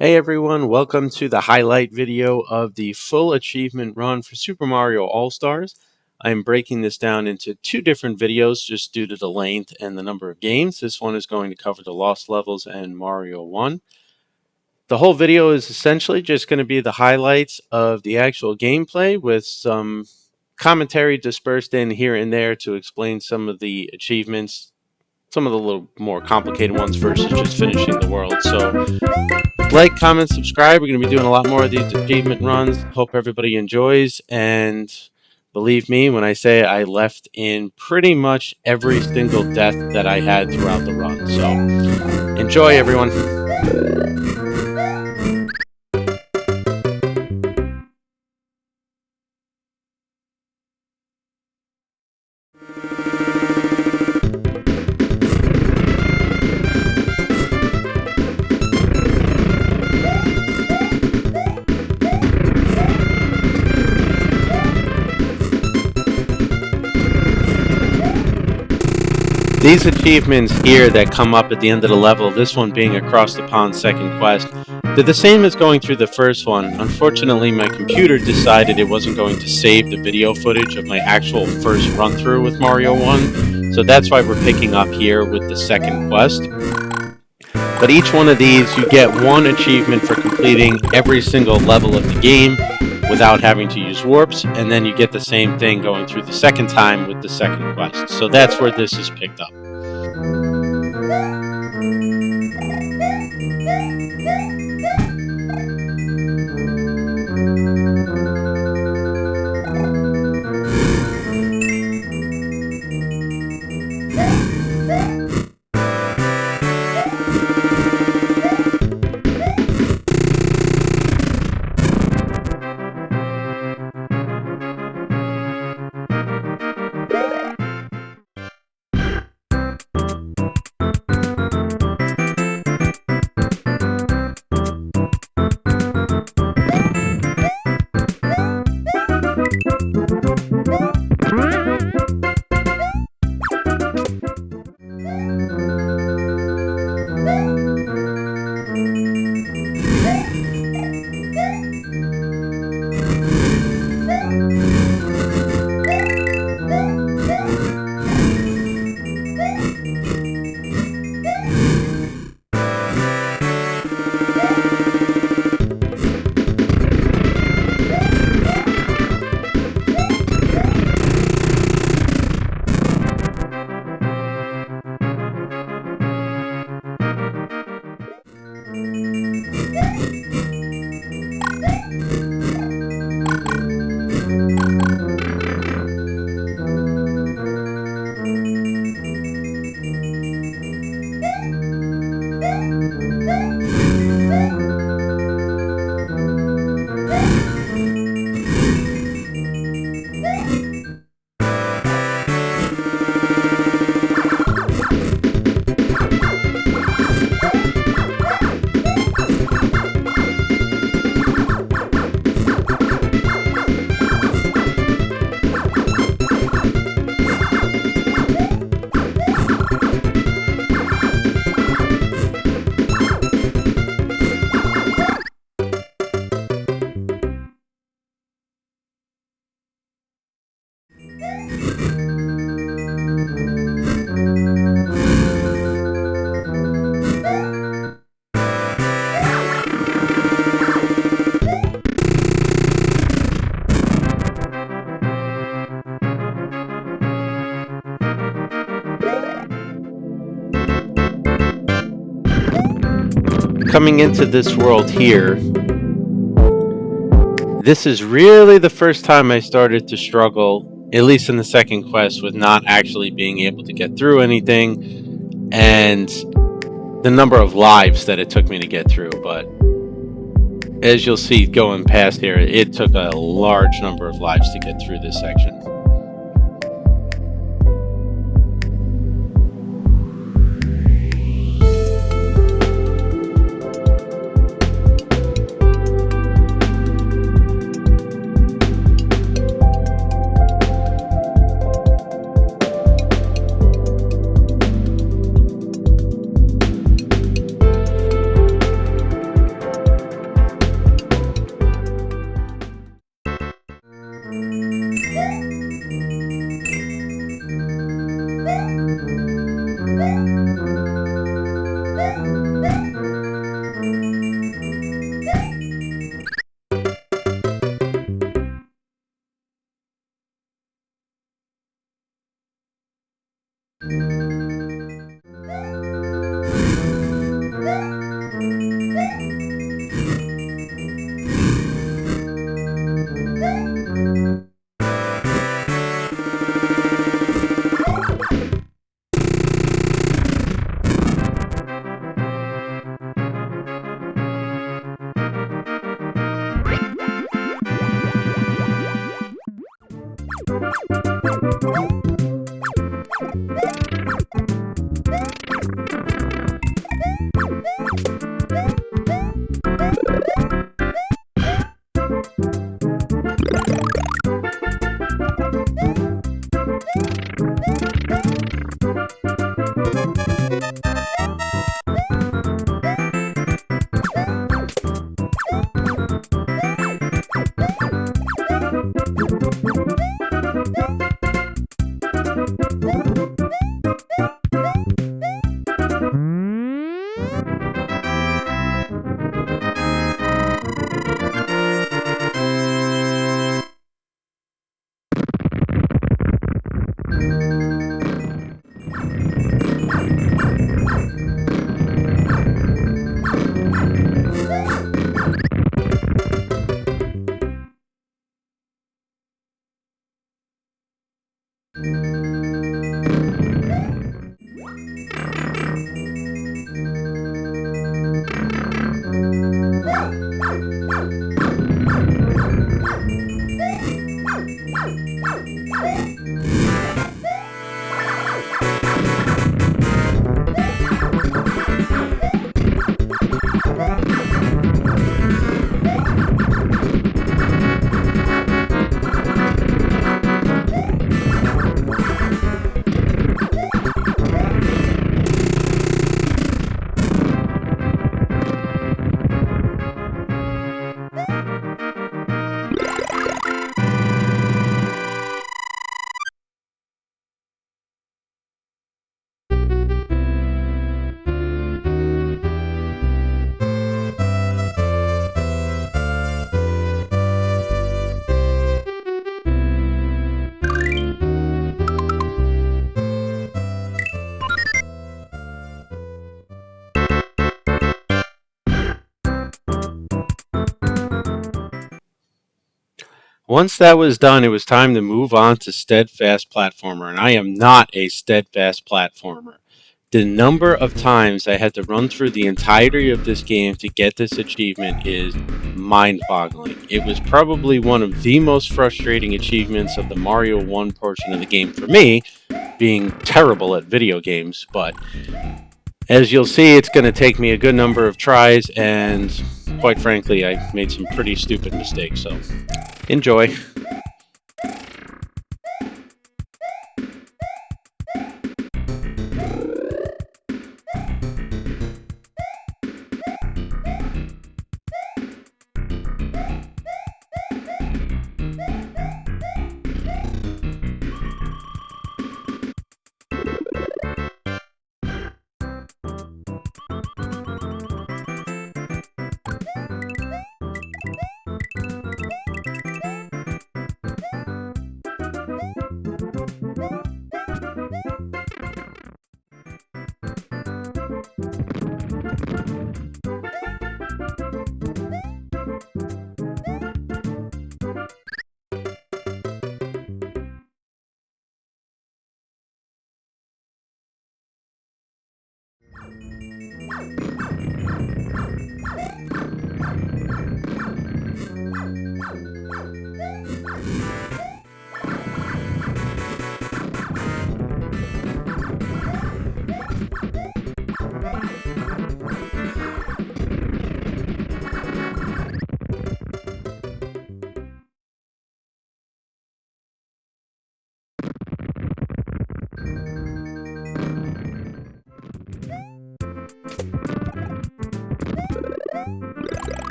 Hey everyone, welcome to the highlight video of the full achievement run for Super Mario All-Stars. I'm breaking this down into two different videos just due to the length and the number of games. This one is going to cover the Lost Levels and Mario 1. The whole video is essentially just going to be the highlights of the actual gameplay with some commentary dispersed in here and there to explain some of the achievements, some of the little more complicated ones versus just finishing the world. So like, comment, subscribe. We're going to be doing a lot more of these achievement runs. Hope everybody enjoys. And believe me when I say I left in pretty much every single death that I had throughout the run. So enjoy, everyone. These achievements here that come up at the end of the level, this one being Across the Pond second quest, they're the same as going through the first one. Unfortunately, my computer decided it wasn't going to save the video footage of my actual first run through with Mario 1, so that's why we're picking up here with the second quest. But each one of these, you get one achievement for completing every single level of the game without having to use warps, and then you get the same thing going through the second time with the second quest. So that's where this is picked up. Coming into this world here, this is really the first time I started to struggle, at least in the second quest, with not actually being able to get through anything and the number of lives that it took me to get through. But as you'll see going past here, it took a large number of lives to get through this section. Once that was done, it was time to move on to Steadfast Platformer, and I am not a Steadfast Platformer. The number of times I had to run through the entirety of this game to get this achievement is mind-boggling. It was probably one of the most frustrating achievements of the Mario 1 portion of the game for me, being terrible at video games, but as you'll see, it's going to take me a good number of tries, and quite frankly, I made some pretty stupid mistakes, so enjoy.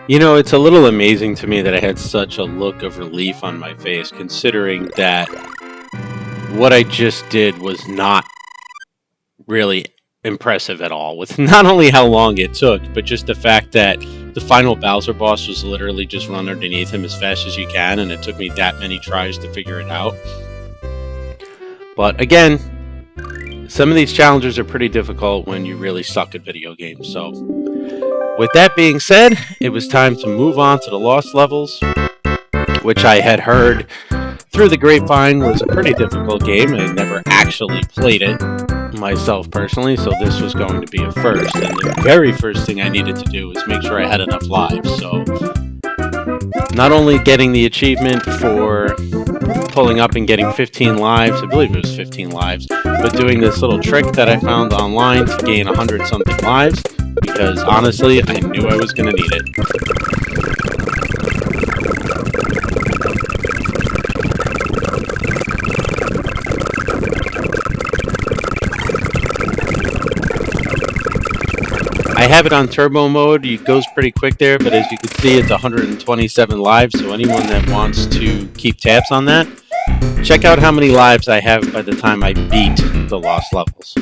You know, it's a little amazing to me that I had such a look of relief on my face, considering that what I just did was not really impressive at all, with not only how long it took, but just the fact that the final Bowser boss was literally just run underneath him as fast as you can, and it took me that many tries to figure it out. But again, some of these challenges are pretty difficult when you really suck at video games. So, with that being said, it was time to move on to the Lost levels, which I had heard through the grapevine was a pretty difficult game. I never actually played it myself personally, so this was going to be a first. And the very first thing I needed to do was make sure I had enough lives. So, not only getting the achievement for pulling up and getting 15 lives, I believe it was 15 lives, but doing this little trick that I found online to gain 100 something lives, because honestly, I knew I was going to need it. I have it on turbo mode. It goes pretty quick there, but as you can see, it's 127 lives, so anyone that wants to keep tabs on that, check out how many lives I have by the time I beat the Lost levels.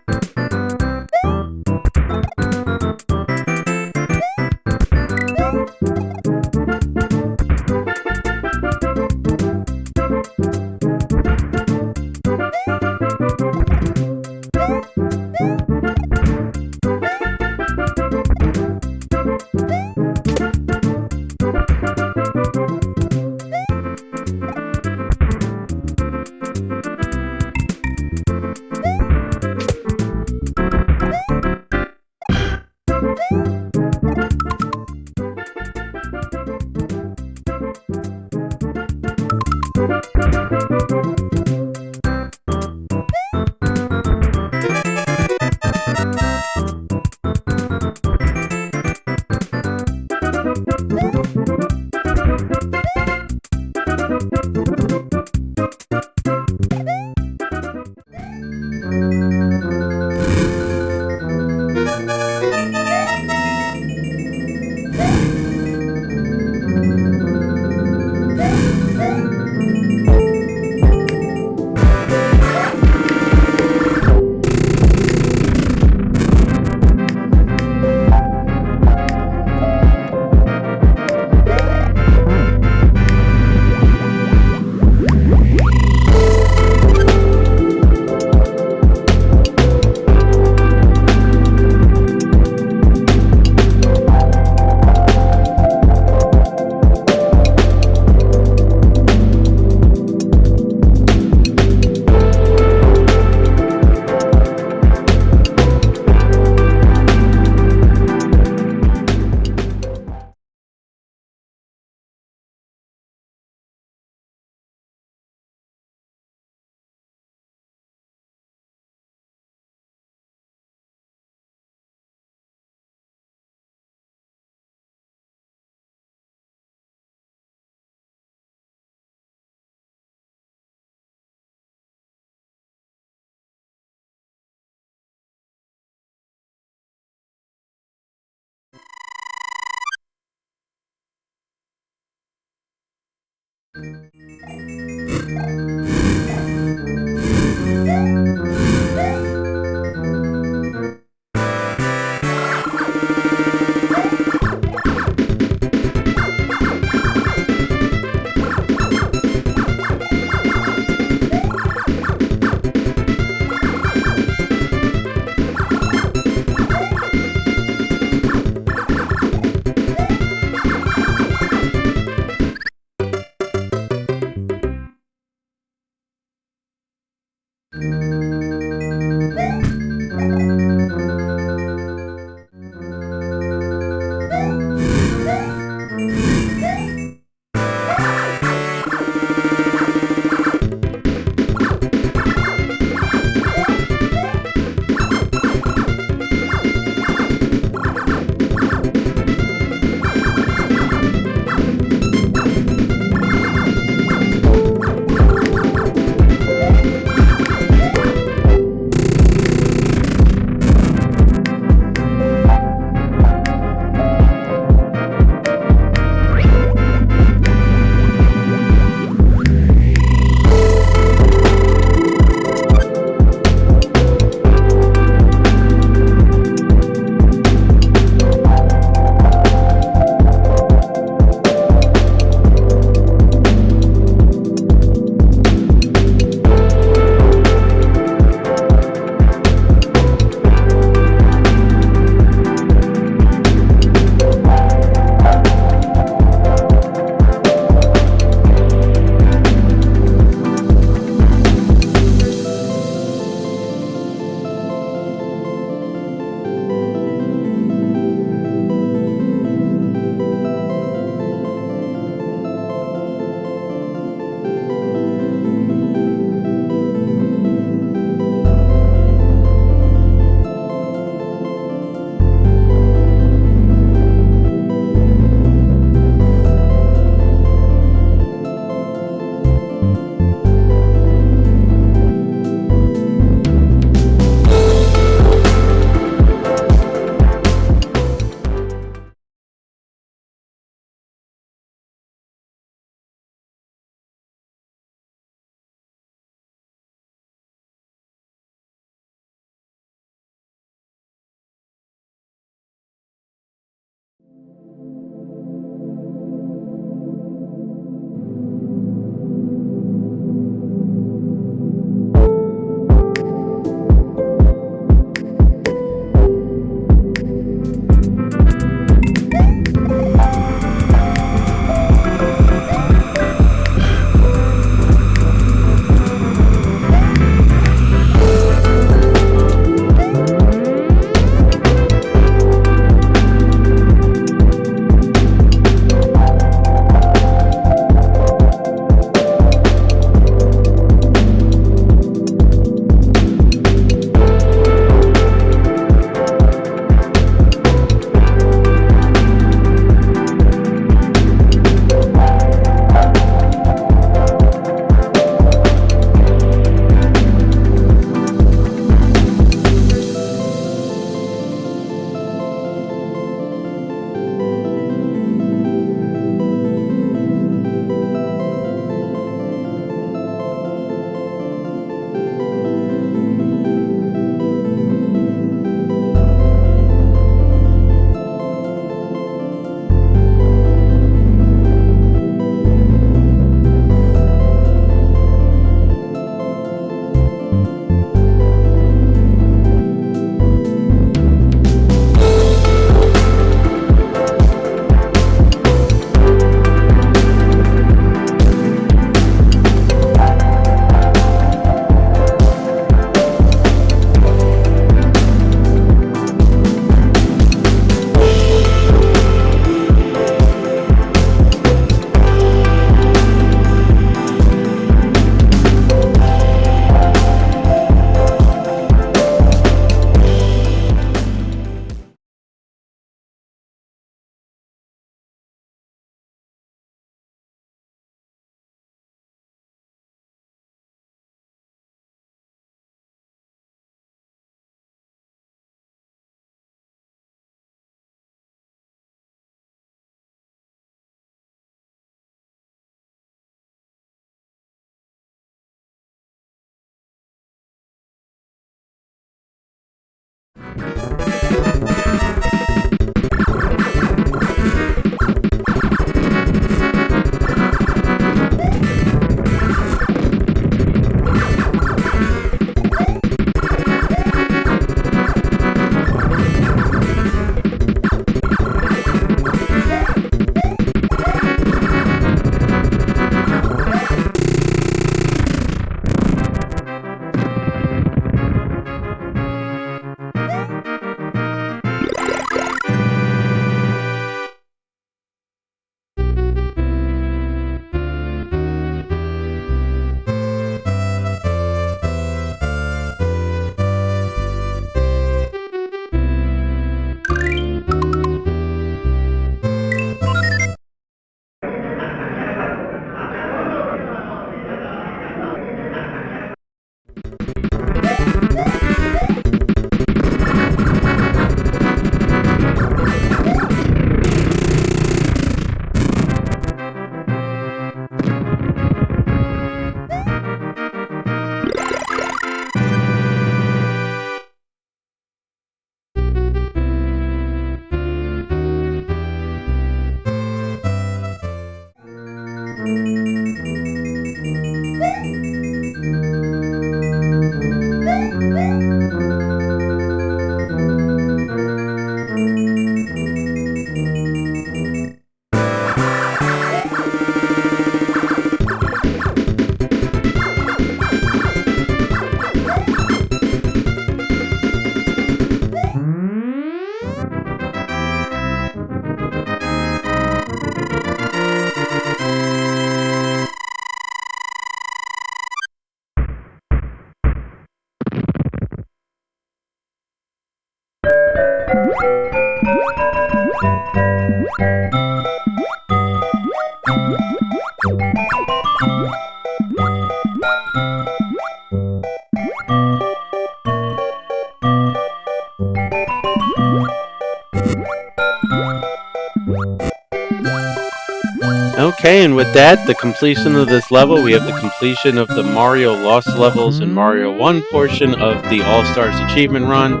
Okay, and with that, the completion of this level, we have the completion of the Mario Lost Levels and Mario 1 portion of the All-Stars Achievement Run.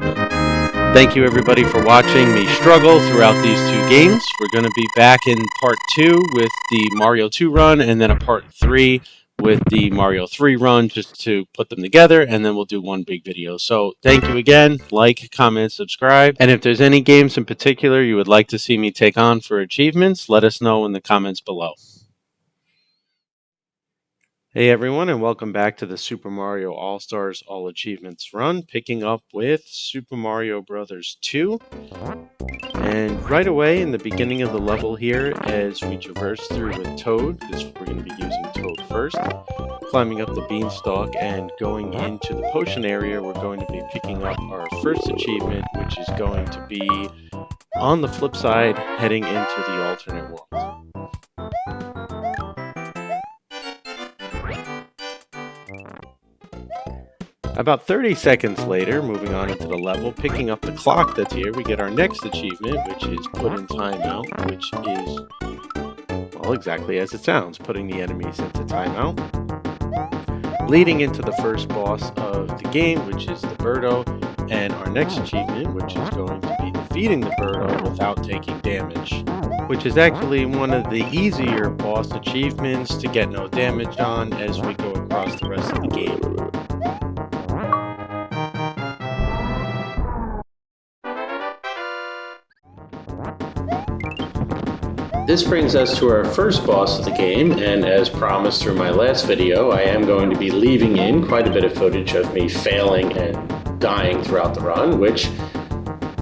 Thank you everybody for watching me struggle throughout these two games. We're going to be back in part 2 with the Mario 2 run, and then a part 3 with the Mario 3 run, just to put them together, and then we'll do one big video. So thank you again. Like, comment, subscribe. And if there's any games in particular you would like to see me take on for achievements, let us know in the comments below. Hey everyone, and welcome back to the Super Mario All-Stars All Achievements run, picking up with Super Mario Bros. 2. And right away in the beginning of the level here, as we traverse through with Toad, because we're going to be using Toad first, climbing up the beanstalk and going into the potion area, we're going to be picking up our first achievement, which is going to be on the flip side, heading into the alternate world. About 30 seconds later, moving on into the level, picking up the clock that's here, we get our next achievement, which is Put in Timeout, which is, well, exactly as it sounds, putting the enemies into timeout. Leading into the first boss of the game, which is the Birdo, and our next achievement, which is going to be defeating the Birdo without taking damage, which is actually one of the easier boss achievements to get no damage on as we go across the rest of the game. This brings us to our first boss of the game, and as promised through my last video, I am going to be leaving in quite a bit of footage of me failing and dying throughout the run, which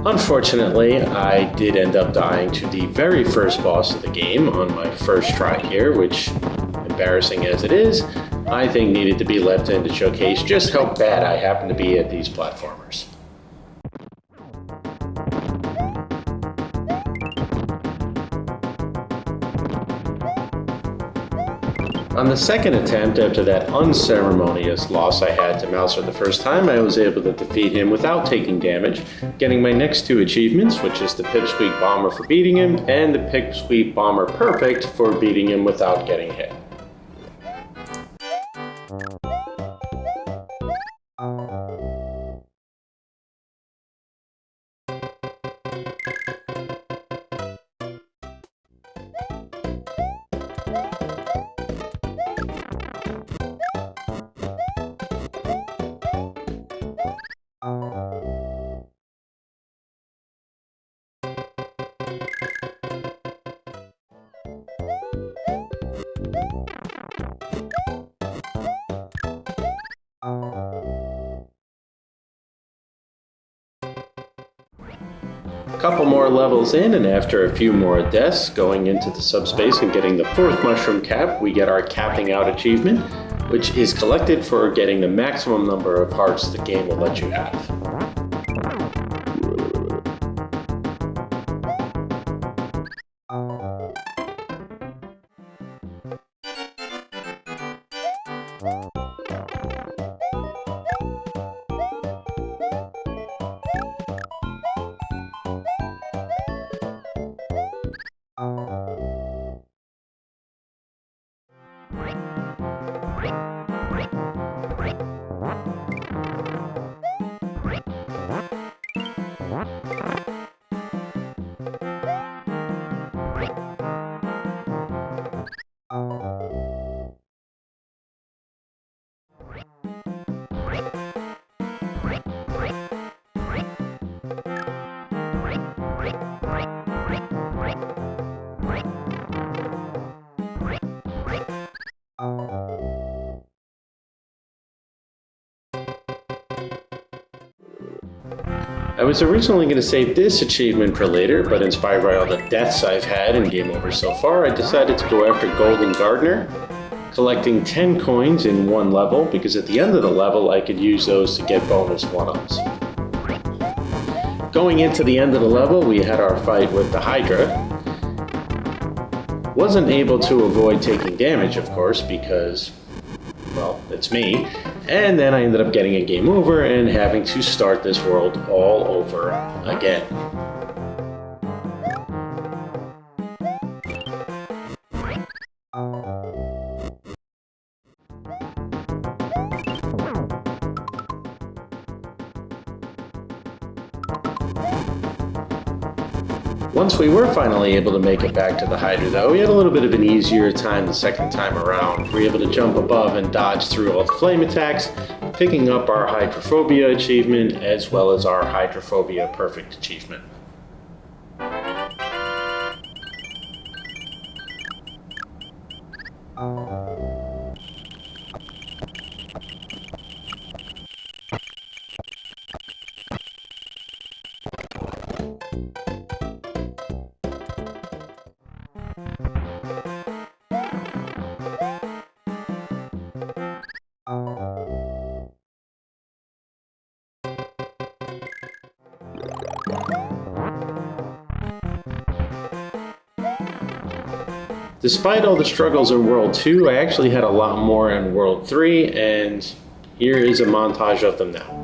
unfortunately I did end up dying to the very first boss of the game on my first try here, which, embarrassing as it is, I think needed to be left in to showcase just how bad I happen to be at these platformers. On the second attempt, after that unceremonious loss I had to Mouser the first time, I was able to defeat him without taking damage, getting my next two achievements, which is the Pipsqueak Bomber for beating him, and the Pipsqueak Bomber Perfect for beating him without getting hit. A couple more levels in, and after a few more deaths, going into the subspace and getting the fourth mushroom cap, we get our capping out achievement, which is collected for getting the maximum number of hearts the game will let you have. I was originally going to save this achievement for later, but inspired by all the deaths I've had in Game Over so far, I decided to go after Golden Gardener, collecting 10 coins in one level, because at the end of the level I could use those to get bonus 1-ups. Going into the end of the level, we had our fight with the Hydra. Wasn't able to avoid taking damage, of course, because, well, it's me. And then I ended up getting a game over and having to start this world all over again. Once we were finally able to make it back to the Hydra, though, we had a little bit of an easier time the second time around. We were able to jump above and dodge through all the flame attacks, picking up our Hydrophobia achievement as well as our Hydrophobia Perfect achievement. Despite all the struggles in World 2, I actually had a lot more in World 3, and here is a montage of them now.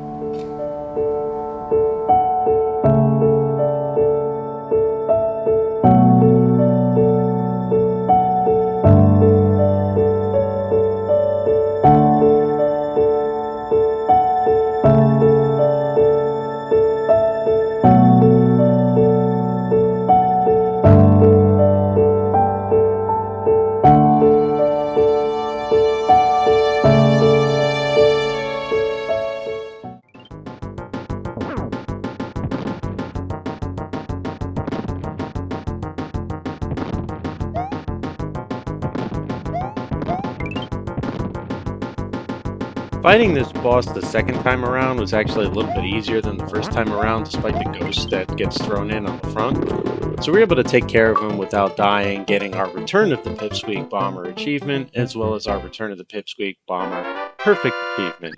Fighting this boss the second time around was actually a little bit easier than the first time around, despite the ghost that gets thrown in on the front. So we were able to take care of him without dying, getting our Return of the Pipsqueak Bomber achievement, as well as our Return of the Pipsqueak Bomber Perfect achievement,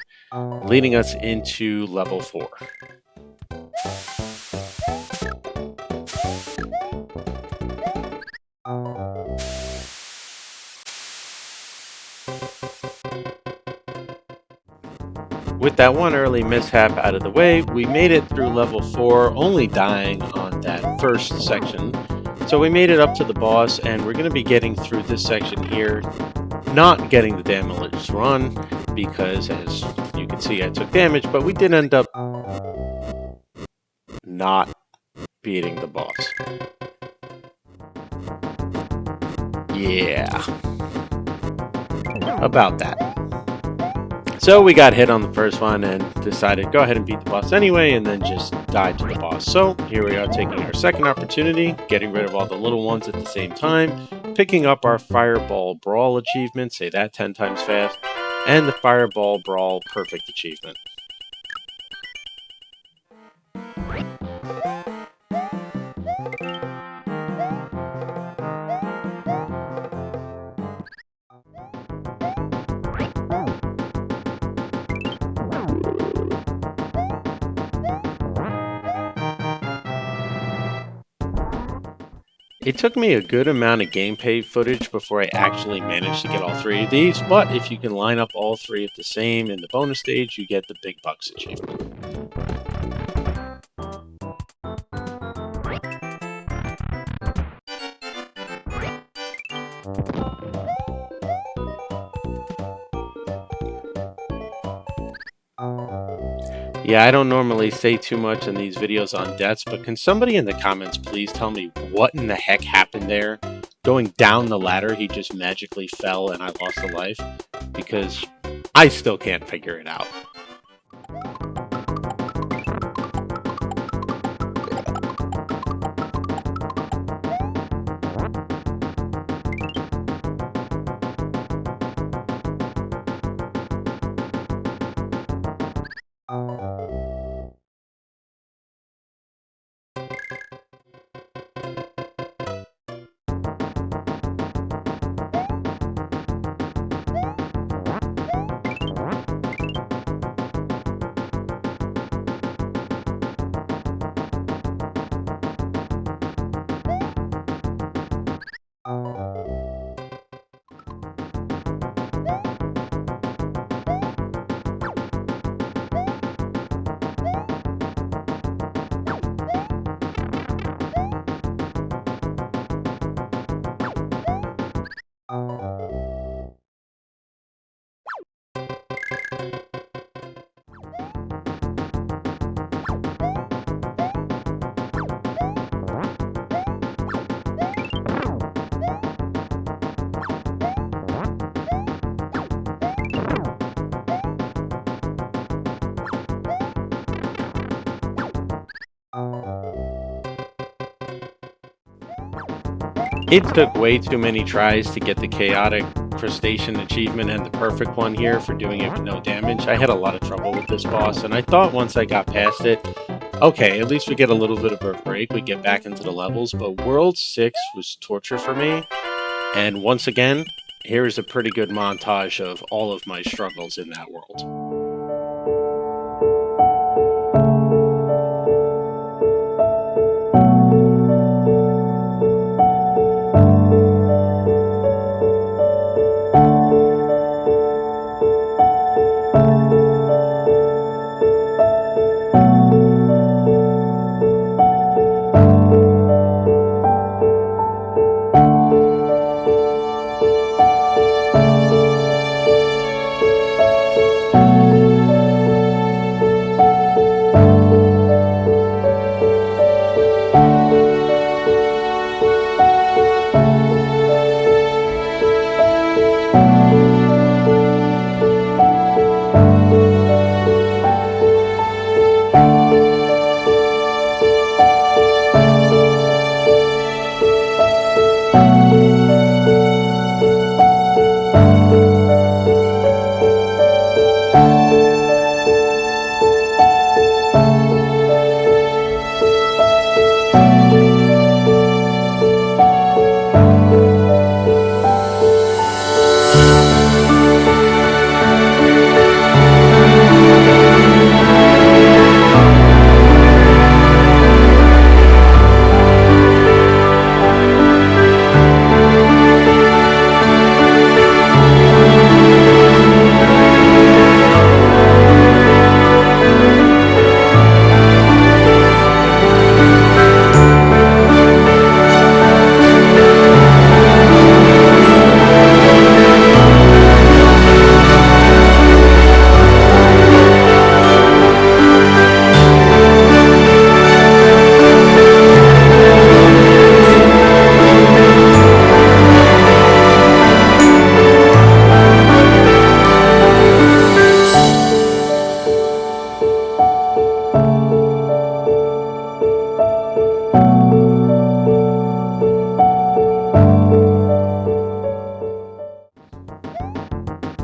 leading us into level 4. With that one early mishap out of the way, we made it through level 4, only dying on that first section. So we made it up to the boss, and we're going to be getting through this section here, not getting the damage run, because as you can see I took damage, but we did end up not beating the boss. Yeah. About that. So we got hit on the first one and decided go ahead and beat the boss anyway, and then just died to the boss. So here we are taking our second opportunity, getting rid of all the little ones at the same time, picking up our Fireball Brawl achievement, say that 10 times fast, and the Fireball Brawl Perfect achievement. It took me a good amount of gameplay footage before I actually managed to get all 3 of these, but if you can line up all 3 of the same in the bonus stage, you get the Big Bucks achievement. Yeah, I don't normally say too much in these videos on deaths, but can somebody in the comments please tell me what in the heck happened there? Going down the ladder, he just magically fell and I lost a life? Because I still can't figure it out. It took way too many tries to get the chaotic crustacean achievement and the perfect one here for doing it with no damage. I had a lot of trouble with this boss, and I thought once I got past it, okay, at least we get a little bit of a break, we get back into the levels, but World 6 was torture for me, and once again, here is a pretty good montage of all of my struggles in that world.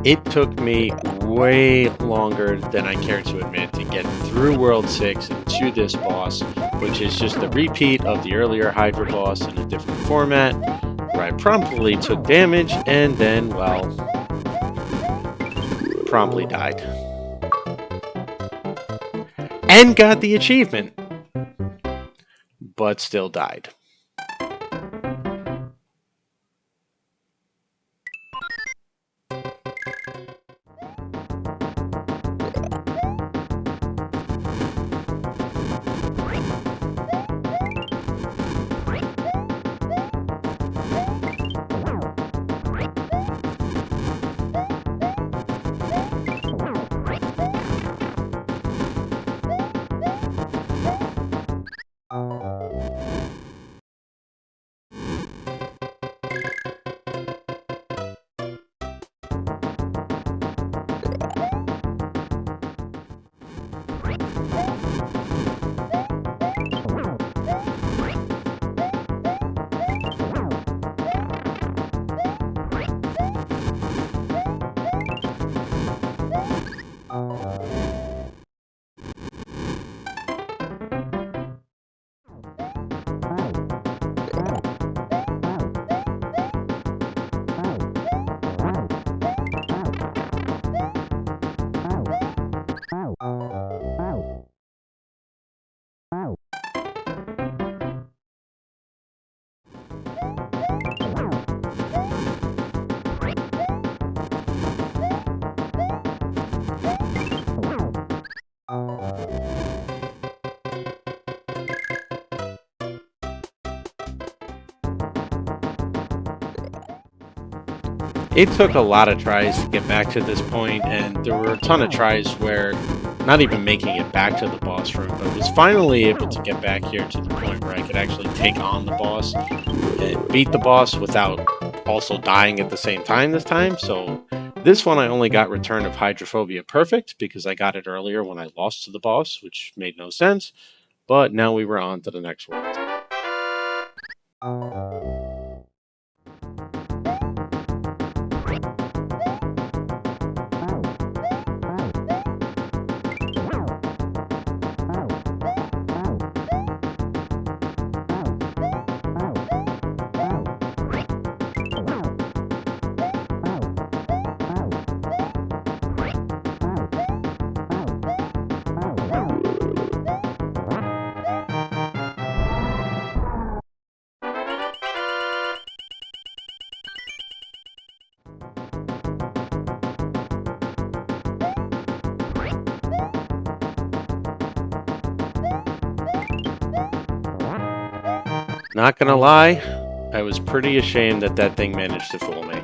It took me way longer than I care to admit to get through World 6 and to this boss, which is just a repeat of the earlier Hydra boss in a different format, where I promptly took damage and then, well, promptly died. And got the achievement, but still died. It took a lot of tries to get back to this point, and there were a ton of tries where not even making it back to the boss room, but was finally able to get back here to the point where I could actually take on the boss and beat the boss without also dying at the same time this time. So this one I only got Return of Hydrophobia perfect because I got it earlier when I lost to the boss, which made no sense. But now we were on to the next world. Not gonna lie, I was pretty ashamed that that thing managed to fool me.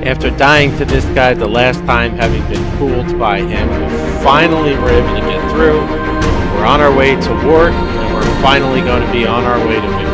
After dying to this guy the last time, having been fooled by him, we finally were able to get through. We're on our way to Wart, and we're finally going to be on our way to victory.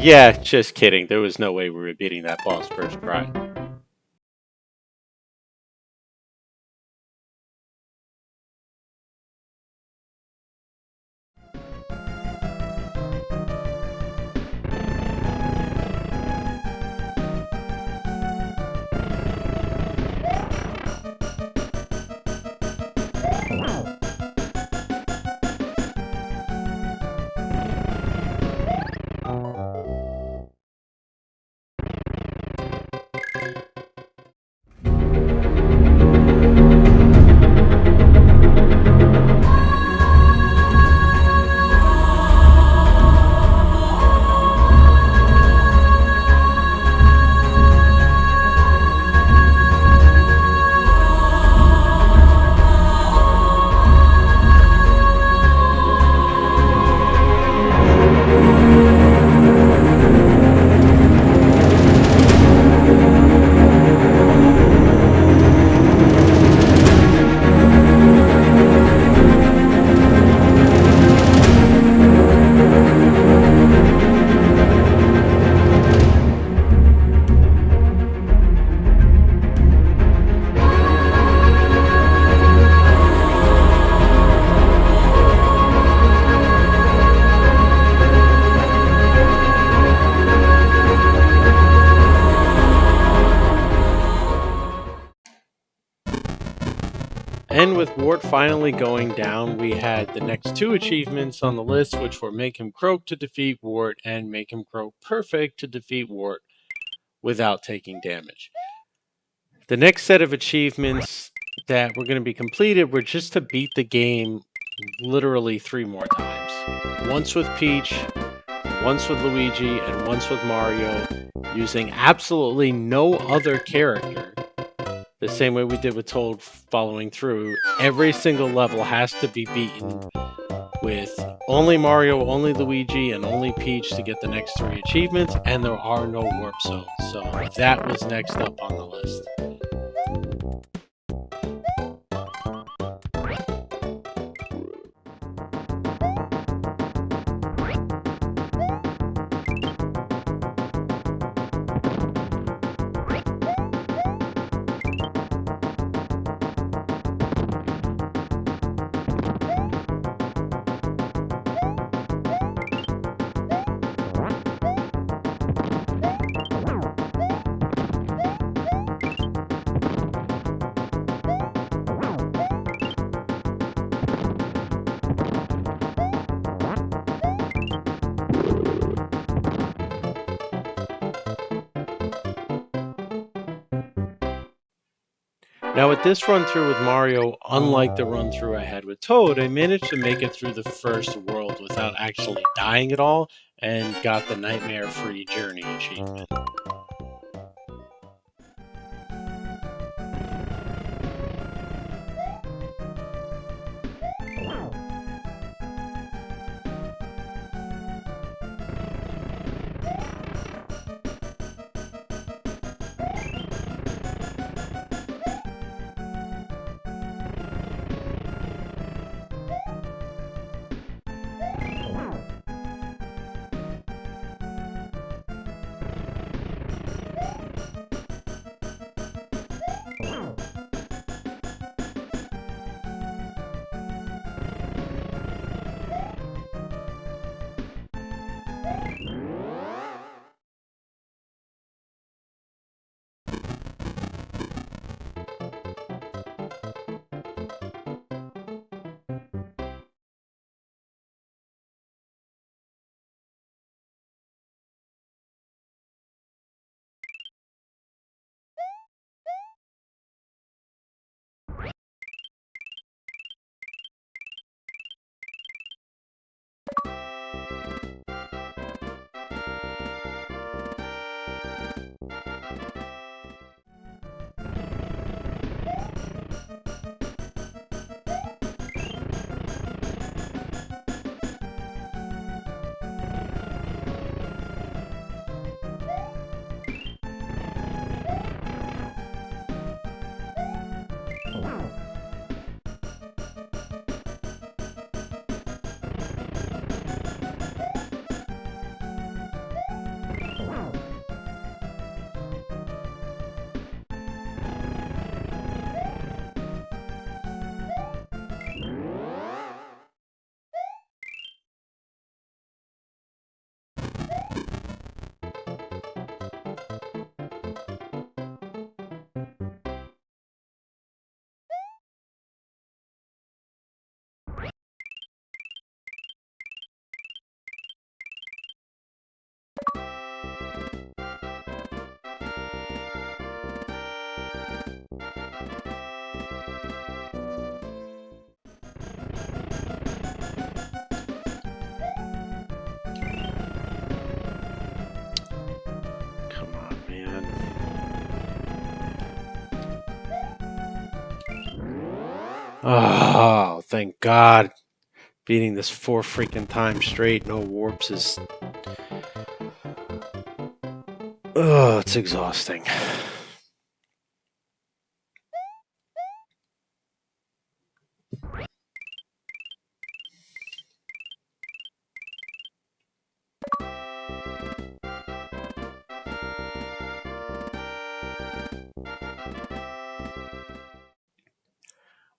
Yeah, just kidding. There was no way we were beating that boss first try. And with Wart finally going down, we had the next two achievements on the list, which were Make Him Croak to defeat Wart and Make Him Croak Perfect to defeat Wart without taking damage. The next set of achievements that were going to be completed were just to beat the game literally 3 more times. Once with Peach, once with Luigi, and once with Mario, using absolutely no other character. The same way we did with Toad following through. Every single level has to be beaten with only Mario, only Luigi, and only Peach to get the next 3 achievements, and there are no warp zones. So that was next up on the list. Now with this run through with Mario, unlike the run through I had with Toad, I managed to make it through the first world without actually dying at all, and got the Nightmare-Free Journey achievement. Come on, man. Oh, thank God. Beating this 4 freaking times straight, no warps is... Oh, it's exhausting.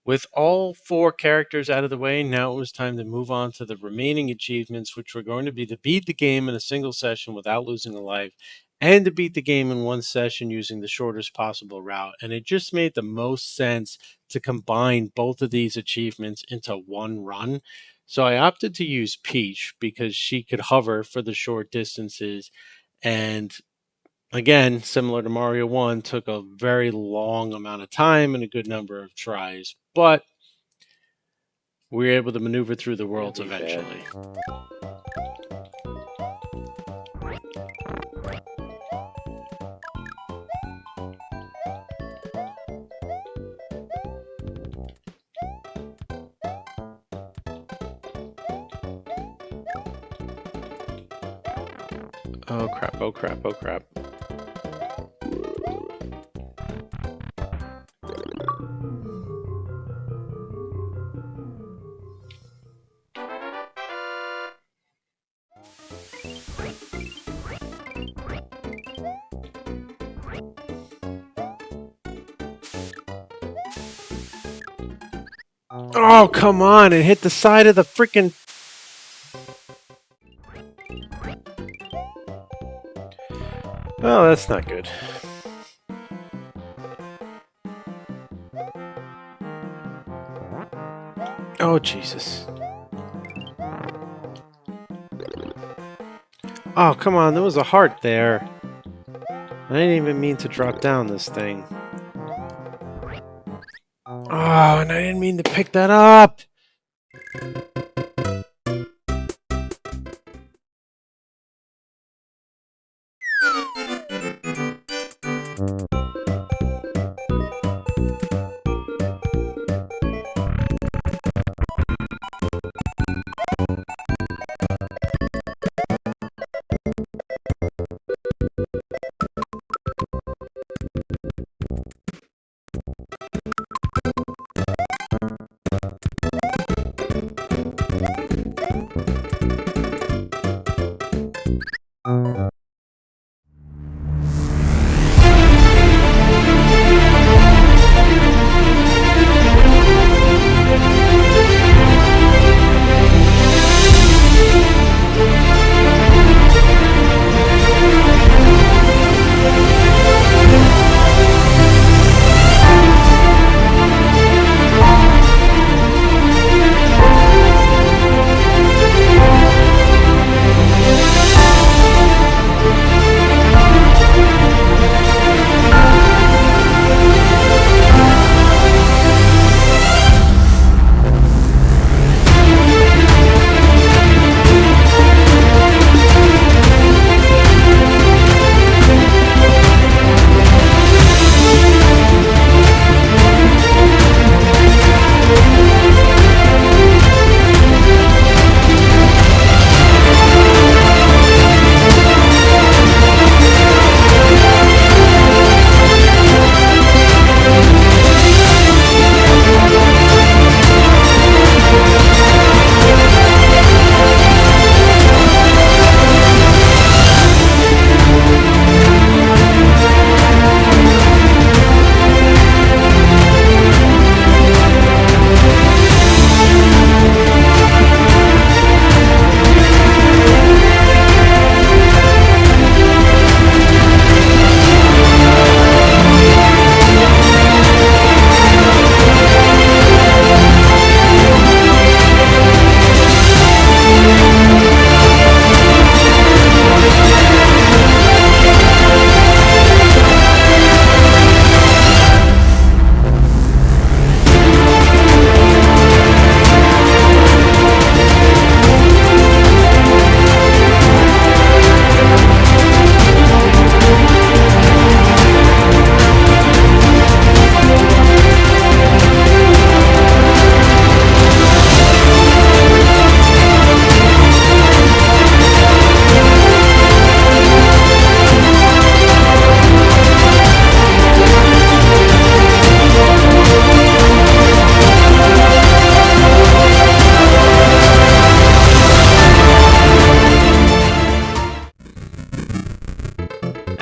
With all 4 characters out of the way, now it was time to move on to the remaining achievements, which were going to be to beat the game in a single session without losing a life, and to beat the game in one session using the shortest possible route. And it just made the most sense to combine both of these achievements into one run. So I opted to use Peach because she could hover for the short distances, and again, similar to Mario 1, took a very long amount of time and a good number of tries, but we were able to maneuver through the worlds eventually. Oh crap, oh crap, oh crap. Oh, come on, it hit the side of the freaking... Oh, that's not good. Oh, Jesus. Oh, come on, there was a heart there. I didn't even mean to drop down this thing. Oh, and I didn't mean to pick that up!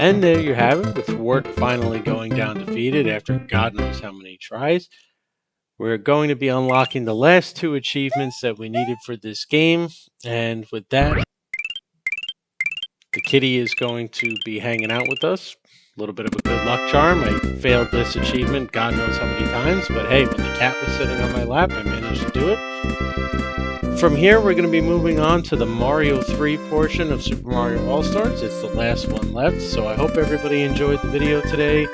And there you have it, with Work finally going down defeated after God knows how many tries. We're going to be unlocking the last 2 achievements that we needed for this game. And with that, the kitty is going to be hanging out with us. A little bit of a good luck charm. I failed this achievement God knows how many times, but hey, when the cat was sitting on my lap, I managed to do it. From here, we're going to be moving on to the Mario 3 portion of Super Mario All-Stars. It's the last one left, so I hope everybody enjoyed the video today.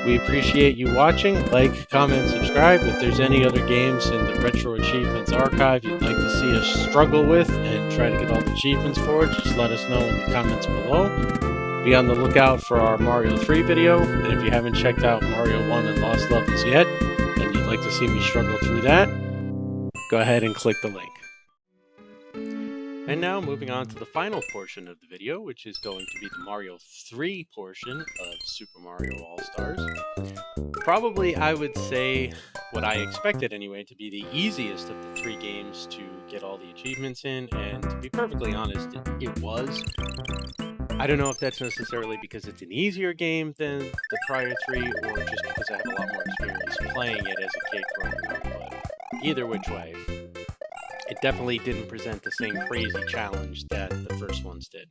We appreciate you watching. Like, comment, subscribe. If there's any other games in the Retro Achievements archive you'd like to see us struggle with and try to get all the achievements for, just let us know in the comments below. Be on the lookout for our Mario 3 video, and if you haven't checked out Mario 1 and Lost Levels yet, and you'd like to see me struggle through that, go ahead and click the link. And now moving on to the final portion of the video, which is going to be the Mario 3 portion of Super Mario All-Stars. Probably, I would say, what I expected anyway, to be the easiest of the 3 games to get all the achievements in, and to be perfectly honest, it was. I don't know if that's necessarily because it's an easier game than the prior 3, or just because I have a lot more experience playing it as a kid growing up, but either which way, it definitely didn't present the same crazy challenge that the first ones did.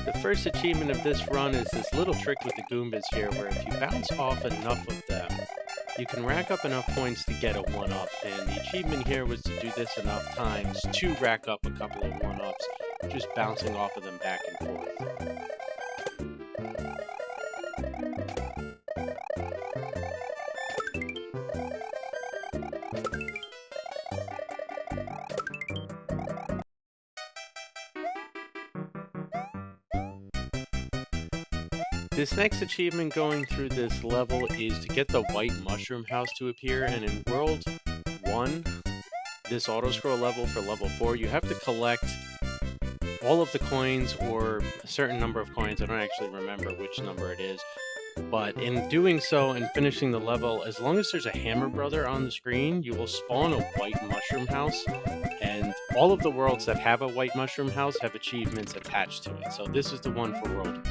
The first achievement of this run is this little trick with the Goombas here, where if you bounce off enough of them, you can rack up enough points to get a 1-up, and the achievement here was to do this enough times to rack up a couple of 1-ups, just bouncing off of them back and forth. This next achievement going through this level is to get the white mushroom house to appear, and in World 1, this auto-scroll level for level 4, you have to collect all of the coins, or a certain number of coins. I don't actually remember which number it is, but in doing so and finishing the level, as long as there's a Hammer Brother on the screen, you will spawn a white mushroom house, and all of the worlds that have a white mushroom house have achievements attached to it. So this is the one for World 1.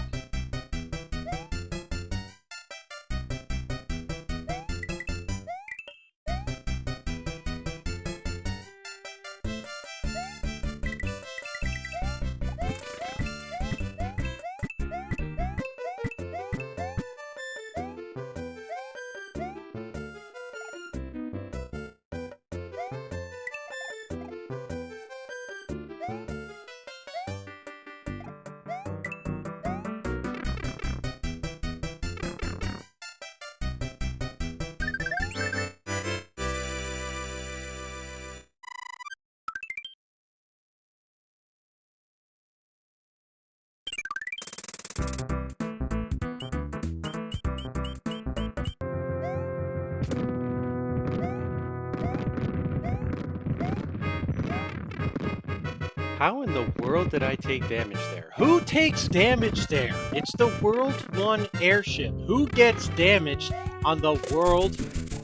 How in the world did I take damage there? Who takes damage there? It's the World 1 airship. Who gets damaged on the World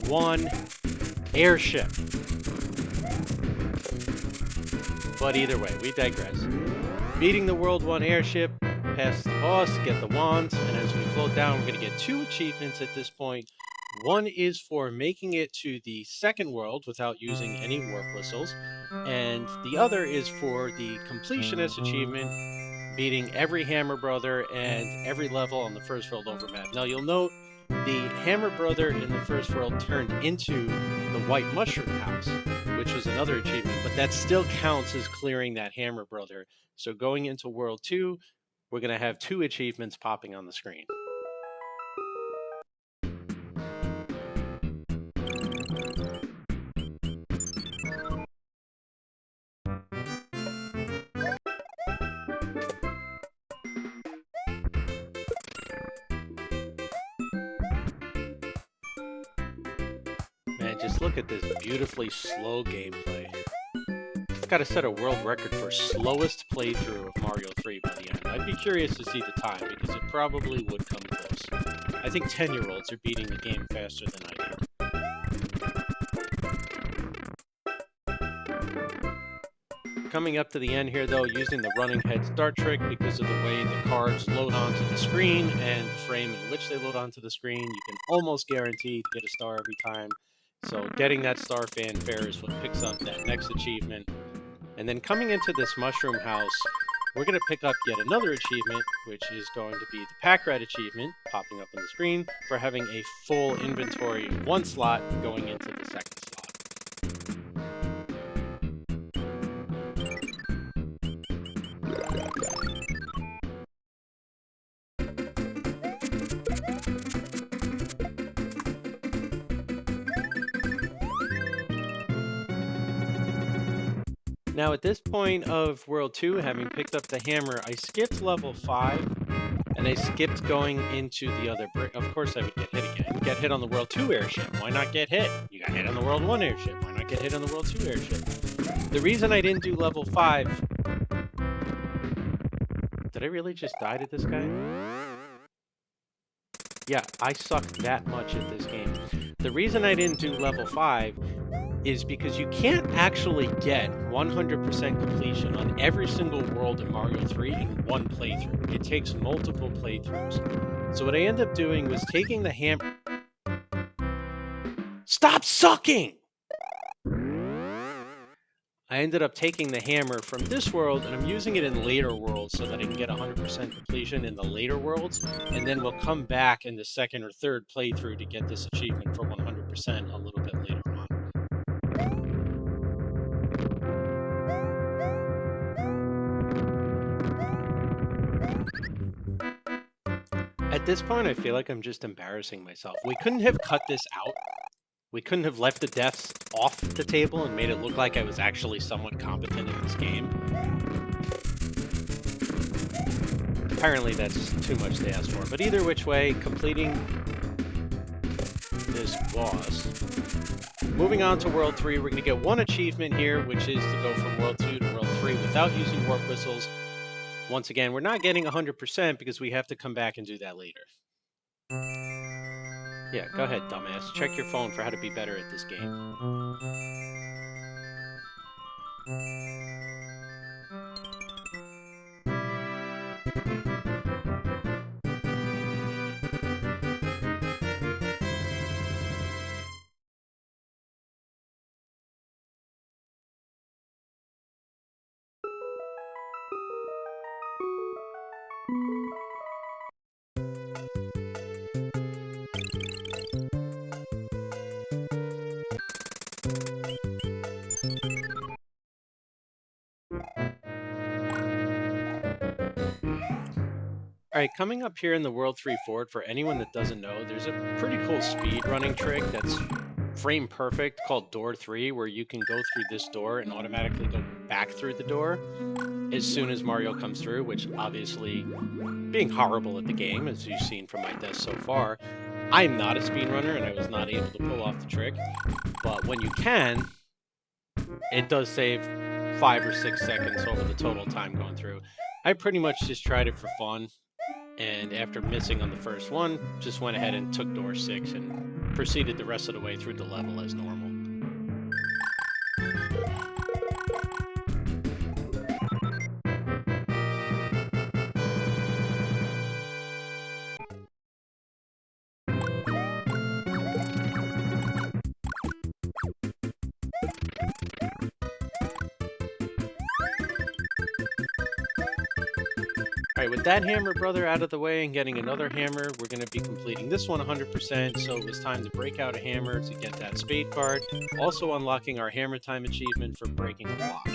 1 airship? But either way, we digress. Beating the World 1 airship, past the boss, get the wands, and as we float down, we're going to get 2 achievements at this point. One is for making it to the second world without using any warp whistles, and the other is for the completionist achievement, beating every Hammer Brother and every level on the first world over map. Now you'll note the Hammer Brother in the first world turned into the White Mushroom House, which was another achievement, but that still counts as clearing that Hammer Brother. So going into World 2, we're going to have 2 achievements popping on the screen. Man, just look at this beautifully slow gameplay. It's got to set a world record for slowest playthrough of Mario 3 by the end. I'd be curious to see the time, because it probably would come close. I think 10-year-olds are beating the game faster than I did. Coming up to the end here, though, using the running head start trick because of the way the cards load onto the screen and the frame in which they load onto the screen, you can almost guarantee to get a star every time. So getting that star fanfare is what picks up that next achievement. And then coming into this mushroom house, we're going to pick up yet another achievement, which is going to be the Pack Rat achievement, popping up on the screen, for having a full inventory in one slot going into the second slot. Now at this point of World 2, having picked up the hammer, I skipped level 5, and I skipped going into the other brick. Of course I would get hit again. Get hit on the World 2 airship. Why not get hit? You got hit on the World 1 airship. Why not get hit on the World 2 airship? The reason I didn't do level 5... Did I really just die to this guy? Yeah, I sucked that much at this game. The reason I didn't do level 5 is because you can't actually get 100% completion on every single world in Mario 3 in one playthrough. It takes multiple playthroughs. So what I ended up doing was taking the hammer... Stop sucking! I ended up taking the hammer from this world, and I'm using it in later worlds so that I can get 100% completion in the later worlds, and then we'll come back in the second or third playthrough to get this achievement for 100% a little bit later on. At this point, I feel like I'm just embarrassing myself. We couldn't have cut this out. We couldn't have left the deaths off the table and made it look like I was actually somewhat competent in this game. Apparently that's too much to ask for. But either which way, completing this boss. Moving on to World 3, we're going to get one achievement here, which is to go from World 2 to World 3 without using warp whistles. Once again, we're not getting 100% because we have to come back and do that later. Yeah, go ahead, dumbass. Check your phone for how to be better at this game. Alright, coming up here in the World 3 Fort, for anyone that doesn't know, there's a pretty cool speed running trick that's frame perfect called Door 3, where you can go through this door and automatically go back through the door as soon as Mario comes through, which obviously, being horrible at the game, as you've seen from my deaths so far, I'm not a speedrunner and I was not able to pull off the trick, but when you can, it does save 5 or 6 seconds over the total time going through. I pretty much just tried it for fun, and after missing on the first one, just went ahead and took door 6 and proceeded the rest of the way through the level as normal. Alright, with that hammer brother out of the way and getting another hammer, we're going to be completing this one 100%, so it was time to break out a hammer to get that spade card, also unlocking our hammer time achievement for breaking a block.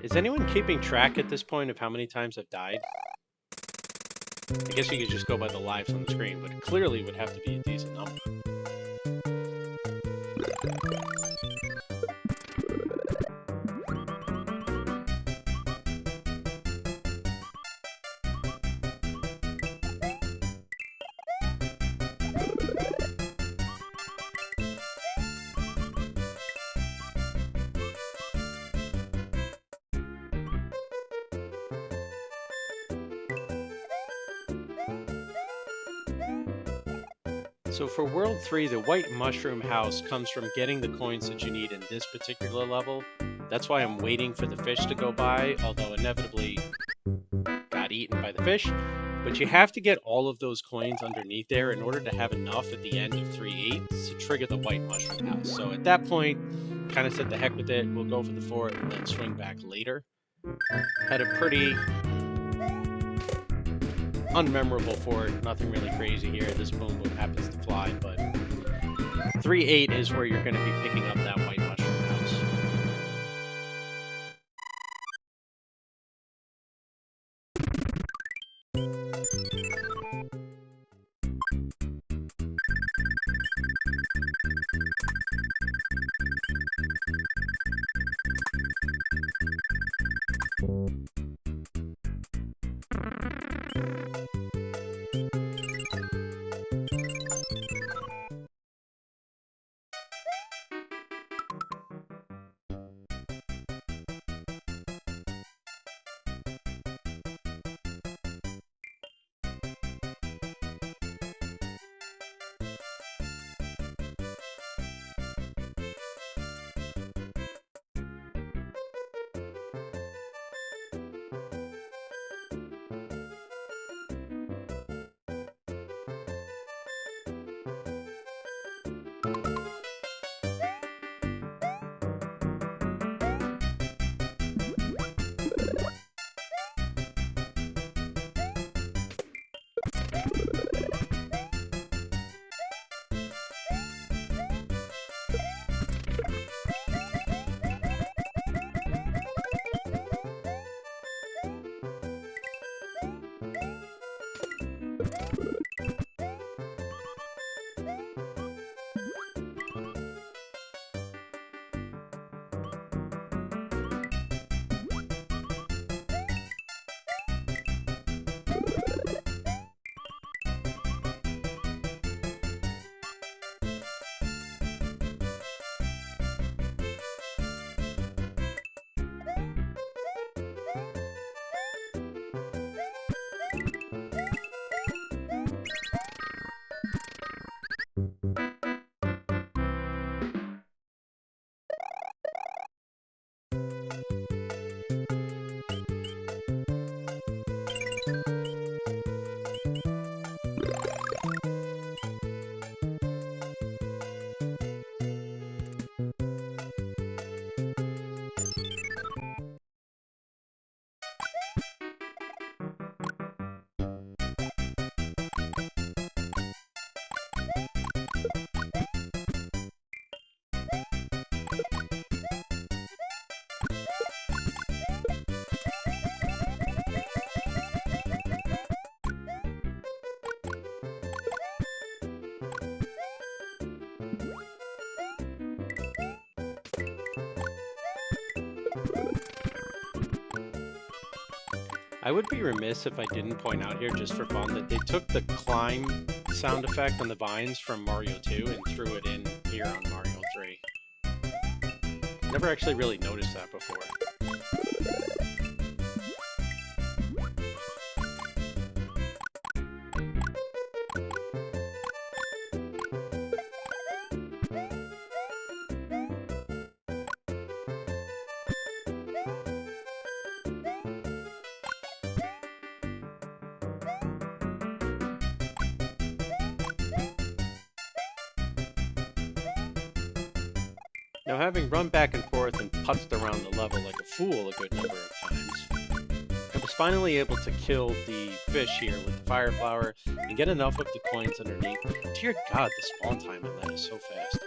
Is anyone keeping track at this point of how many times I've died? I guess you could just go by the lives on the screen, but it clearly would have to be a decent number. So for World 3, the White Mushroom House comes from getting the coins that you need in this particular level. That's why I'm waiting for the fish to go by, although inevitably got eaten by the fish. But you have to get all of those coins underneath there in order to have enough at the end of 3-8 to trigger the White Mushroom House. So at that point, kind of said the heck with it, we'll go for the fort and then swing back later. Had a pretty unmemorable fort, nothing really crazy here. This boom boom happens to fly, but 3-8 is where you're going to be picking up that White Mushroom House. I would be remiss if I didn't point out here, just for fun, that they took the climb sound effect on the vines from Mario 2 and threw it in here on Mario 3. Never actually really noticed that before. Now, having run back and forth and putzed around the level like a fool a good number of times, I was finally able to kill the fish here with the fire flower and get enough of the coins underneath. Dear God, the spawn time on that is so fast.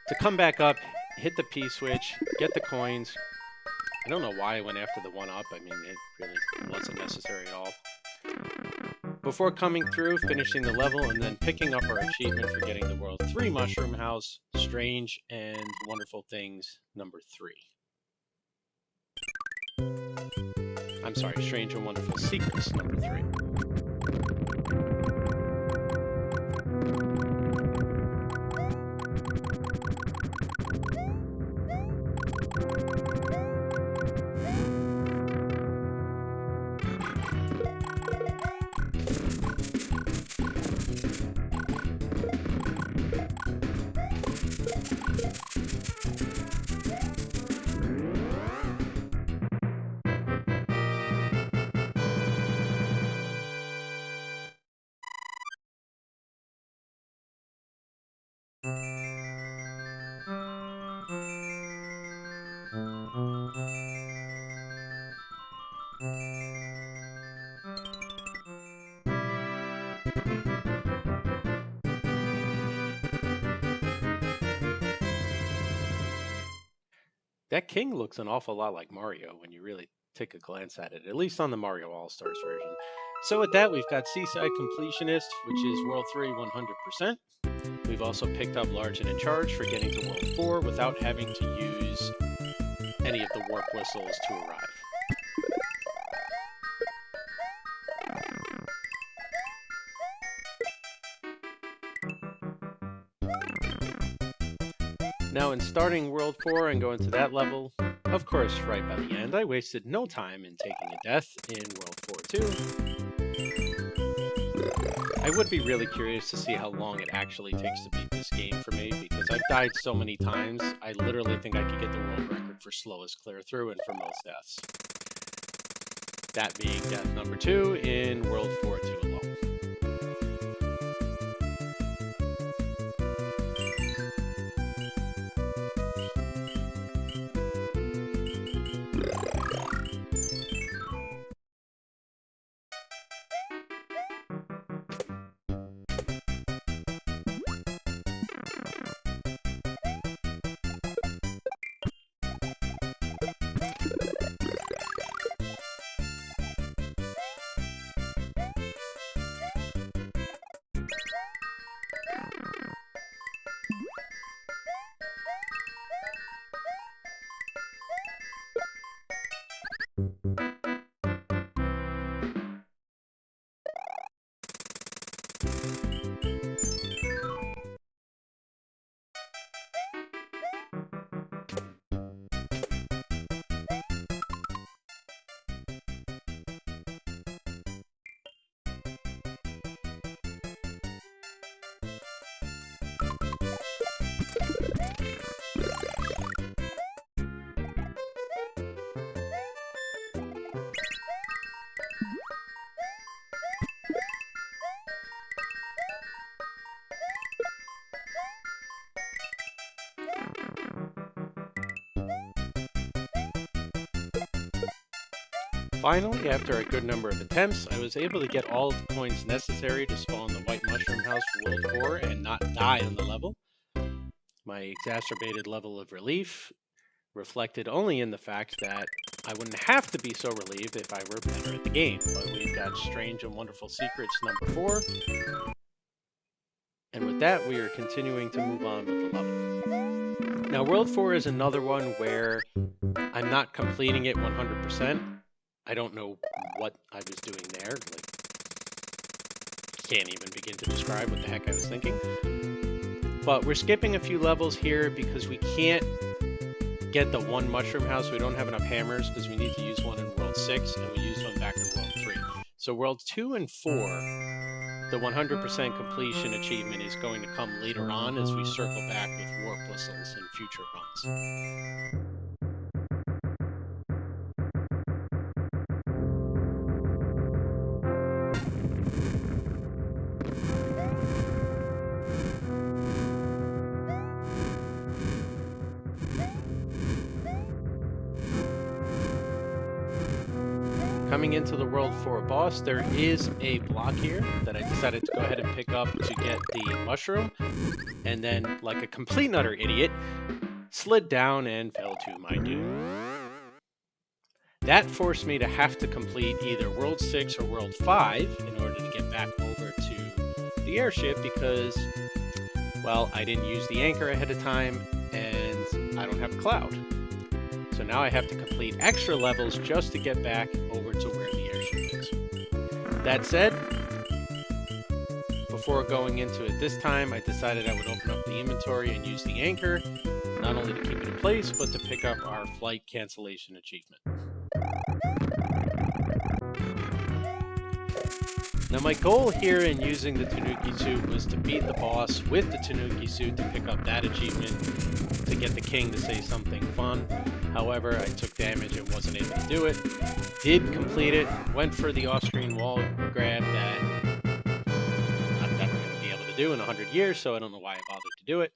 To come back up, hit the P-switch, get the coins. I don't know why I went after the 1-up. I mean, it really wasn't necessary at all. before coming through, finishing the level, and then picking up our achievement for getting the World 3 Mushroom House, Strange and Wonderful Things number 3. I'm sorry, Strange and Wonderful Secrets number 3. That king looks an awful lot like Mario when you really take a glance at least on the Mario All-Stars version. So with that, we've got Seaside Completionist, which is World 3 100%. We've also picked up Large and in Charge for getting to World 4 without having to use any of the warp whistles to arrive. Now in starting World 4 and going to that level, of course right by the end, I wasted no time in taking a death in World 4 too. I would be really curious to see how long it actually takes to beat this game for me, because I've died so many times, I literally think I could get the world record for slowest clear through and for most deaths. That being death number 2 in World 4 2 alone. Finally, after a good number of attempts, I was able to get all of the coins necessary to spawn the White Mushroom House for World 4 and not die on the level. My exacerbated level of relief reflected only in the fact that I wouldn't have to be so relieved if I were better at the game. But we've got Strange and Wonderful Secrets number 4. And with that, we are continuing to move on with the level. Now, World 4 is another one where I'm not completing it 100%. I don't know what I was doing there. Like, can't even begin to describe what the heck I was thinking. But we're skipping a few levels here because we can't get the one mushroom house. We don't have enough hammers because we need to use one in World 6 and we used one back in World 3. So World 2 and 4, the 100% completion achievement is going to come later on as we circle back with warp whistles in future runs. Coming into the World 4 boss, there is a block here that I decided to go ahead and pick up to get the mushroom, and then, like a complete and utter idiot, slid down and fell to my doom. That forced me to have to complete either World 6 or World 5 in order to get back over to the airship because, well, I didn't use the anchor ahead of time and I don't have a cloud. So now I have to complete extra levels just to get back over to where the airship is. That said, before going into it this time, I decided I would open up the inventory and use the anchor, not only to keep it in place, but to pick up our flight cancellation achievement. Now my goal here in using the Tanuki suit was to beat the boss with the Tanuki suit to pick up that achievement, to get the king to say something fun. However, I took damage and wasn't able to do it. Did complete it, went for the off-screen wall grab that I'm never going to be able to do in 100 years, so I don't know why I bothered to do it.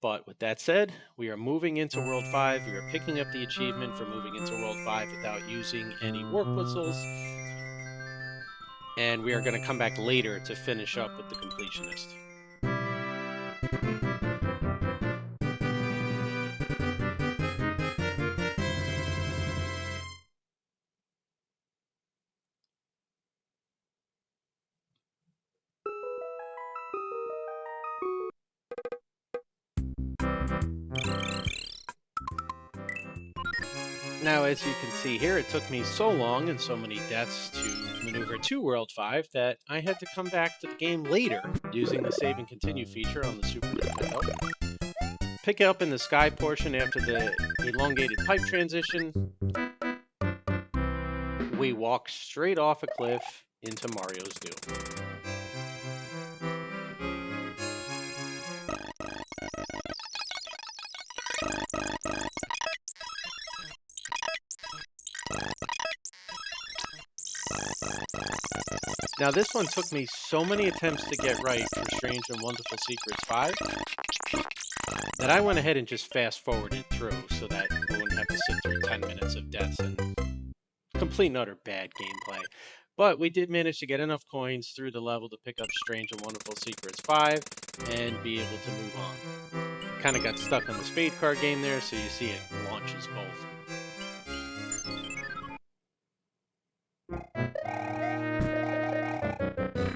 But with that said, we are moving into World 5. We are picking up the achievement for moving into World 5 without using any warp whistles. And we are going to come back later to finish up with the completionist. Now, as you can see here, it took me so long and so many deaths to maneuver to World 5 that I had to come back to the game later using the save and continue feature on the Super Nintendo. Pick it up in the sky portion after the elongated pipe transition. We walk straight off a cliff into Mario's Doom. Now this one took me so many attempts to get right for Strange and Wonderful Secrets 5 that I went ahead and just fast forwarded through so that we wouldn't have to sit through 10 minutes of deaths and complete and utter bad gameplay. But we did manage to get enough coins through the level to pick up Strange and Wonderful Secrets 5 and be able to move on. Kind of got stuck on the spade card game there, so you see it launches both.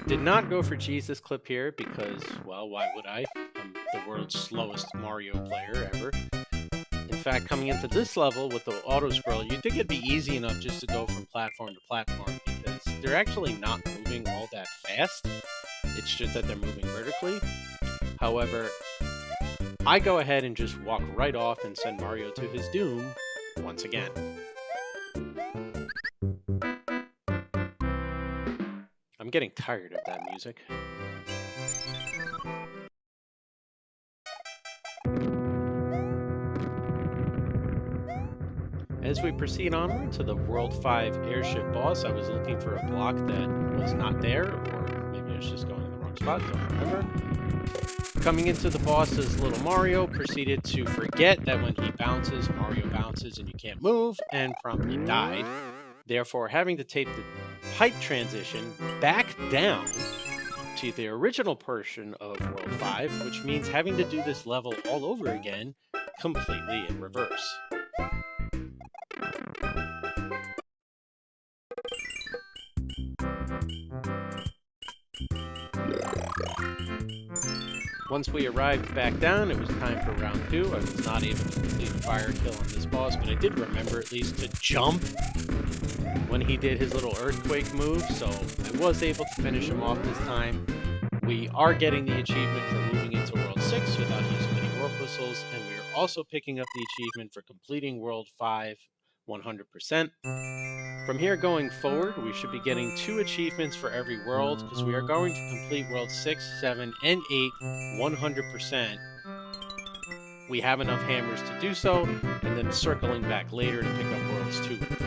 Did not go for Jesus clip here because, well, why would I? I'm the world's slowest Mario player ever. In fact, coming into this level with the auto scroll, you'd think it'd be easy enough just to go from platform to platform because they're actually not moving all that fast. It's just that they're moving vertically. However, I go ahead and just walk right off and send Mario to his doom once again. I'm getting tired of that music. As we proceed onward to the World 5 airship boss, I was looking for a block that was not there, or maybe I was just going in the wrong spot, don't remember. Coming into the boss as little Mario, proceeded to forget that when he bounces, Mario bounces and you can't move, and promptly died. Therefore, having to take the pipe transition back down to the original portion of World 5, which means having to do this level all over again, completely in reverse. Once we arrived back down, it was time for round 2. I was not able to complete a fire kill on this boss, but I did remember at least to jump when he did his little earthquake move, so I was able to finish him off this time. We are getting the achievement for moving into World 6 without using any warp whistles, and we are also picking up the achievement for completing World 5 100%. From here going forward, we should be getting 2 achievements for every world, because we are going to complete World 6, 7, and 8 100%. We have enough hammers to do so, and then circling back later to pick up Worlds 2 and 4.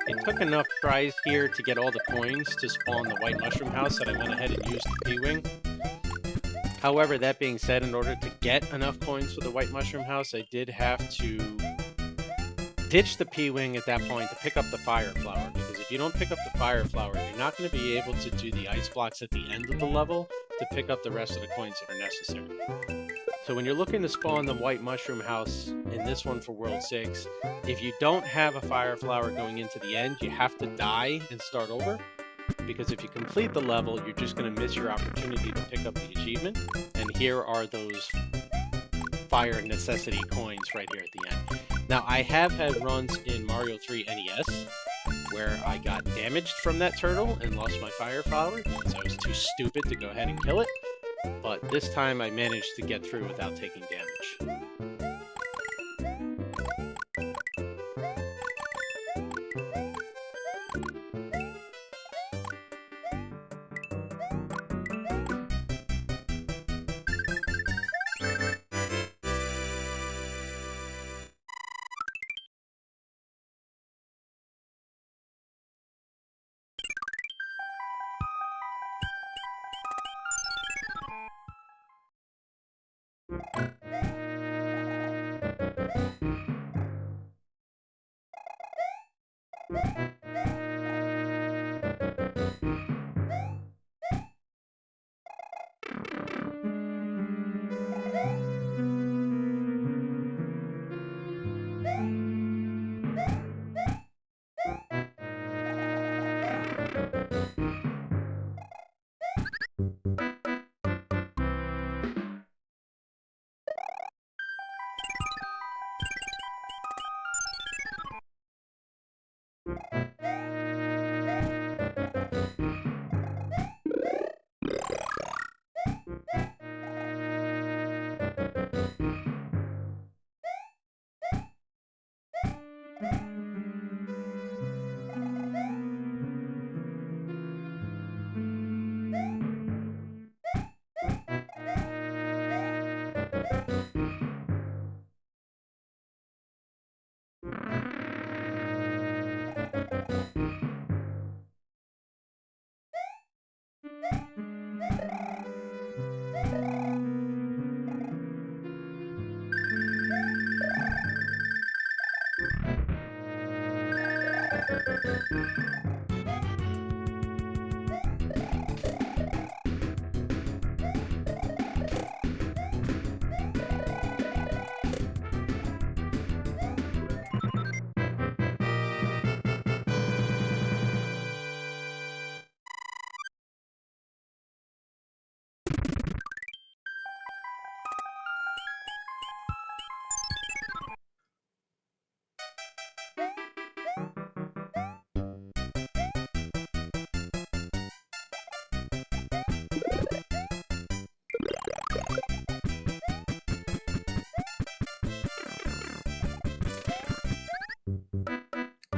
It took enough tries here to get all the coins to spawn the white mushroom house that I went ahead and used the P-Wing. However, that being said, in order to get enough coins for the white mushroom house, I did have to ditch the P-Wing at that point to pick up the fire flower, because if you don't pick up the fire flower, you're not going to be able to do the ice blocks at the end of the level to pick up the rest of the coins that are necessary. So when you're looking to spawn the white mushroom house in this one for World 6, if you don't have a fire flower going into the end, you have to die and start over. Because if you complete the level, you're just going to miss your opportunity to pick up the achievement. And here are those fire necessity coins right here at the end. Now, I have had runs in Mario 3 NES where I got damaged from that turtle and lost my fire flower because I was too stupid to go ahead and kill it. But this time I managed to get through without taking damage.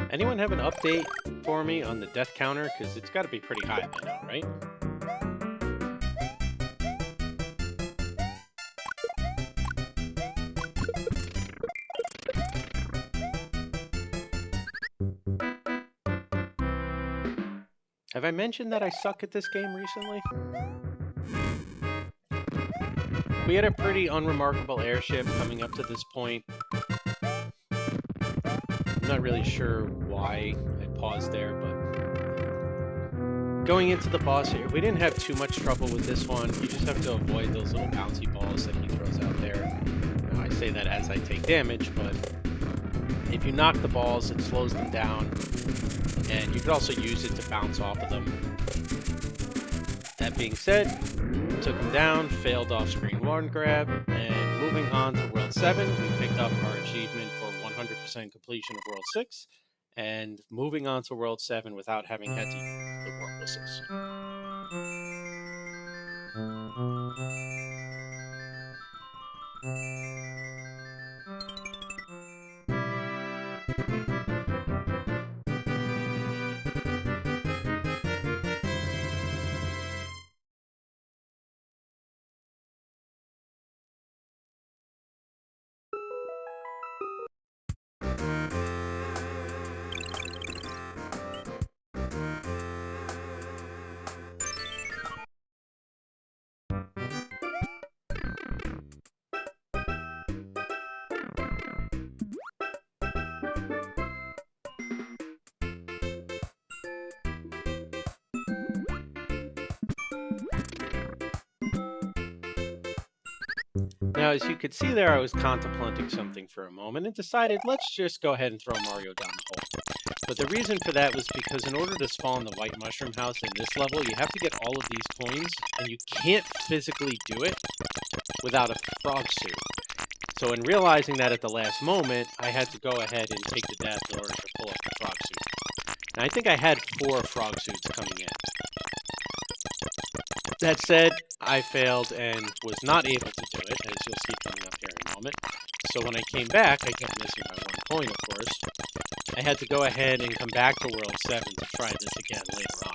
Anyone have an update for me on the death counter? Because it's got to be pretty high by now, right? Have I mentioned that I suck at this game recently? We had a pretty unremarkable airship coming up to this point. I'm not really sure why I paused there, but going into the boss here, we didn't have too much trouble with this one. You just have to avoid those little bouncy balls that he throws out there. Now, I say that as I take damage, but if you knock the balls, it slows them down, and you could also use it to bounce off of them. That being said, took him down, failed off-screen one grab, and moving on to World 7, we picked up our achievement for 100% completion of World 6, and moving on to World 7 without having had to use the war whistles. Now, as you could see there, I was contemplating something for a moment and decided, let's just go ahead and throw Mario down the hole. But the reason for that was because in order to spawn the White Mushroom House in this level, you have to get all of these coins, and you can't physically do it without a frog suit. So in realizing that at the last moment, I had to go ahead and take the death in order to pull up the frog suit. Now, I think I had 4 frog suits coming in. That said, I failed and was not able to do it, as you'll see coming up here in a moment. So when I came back, I kept missing my 1 coin, of course. I had to go ahead and come back to World 7 to try this again later on.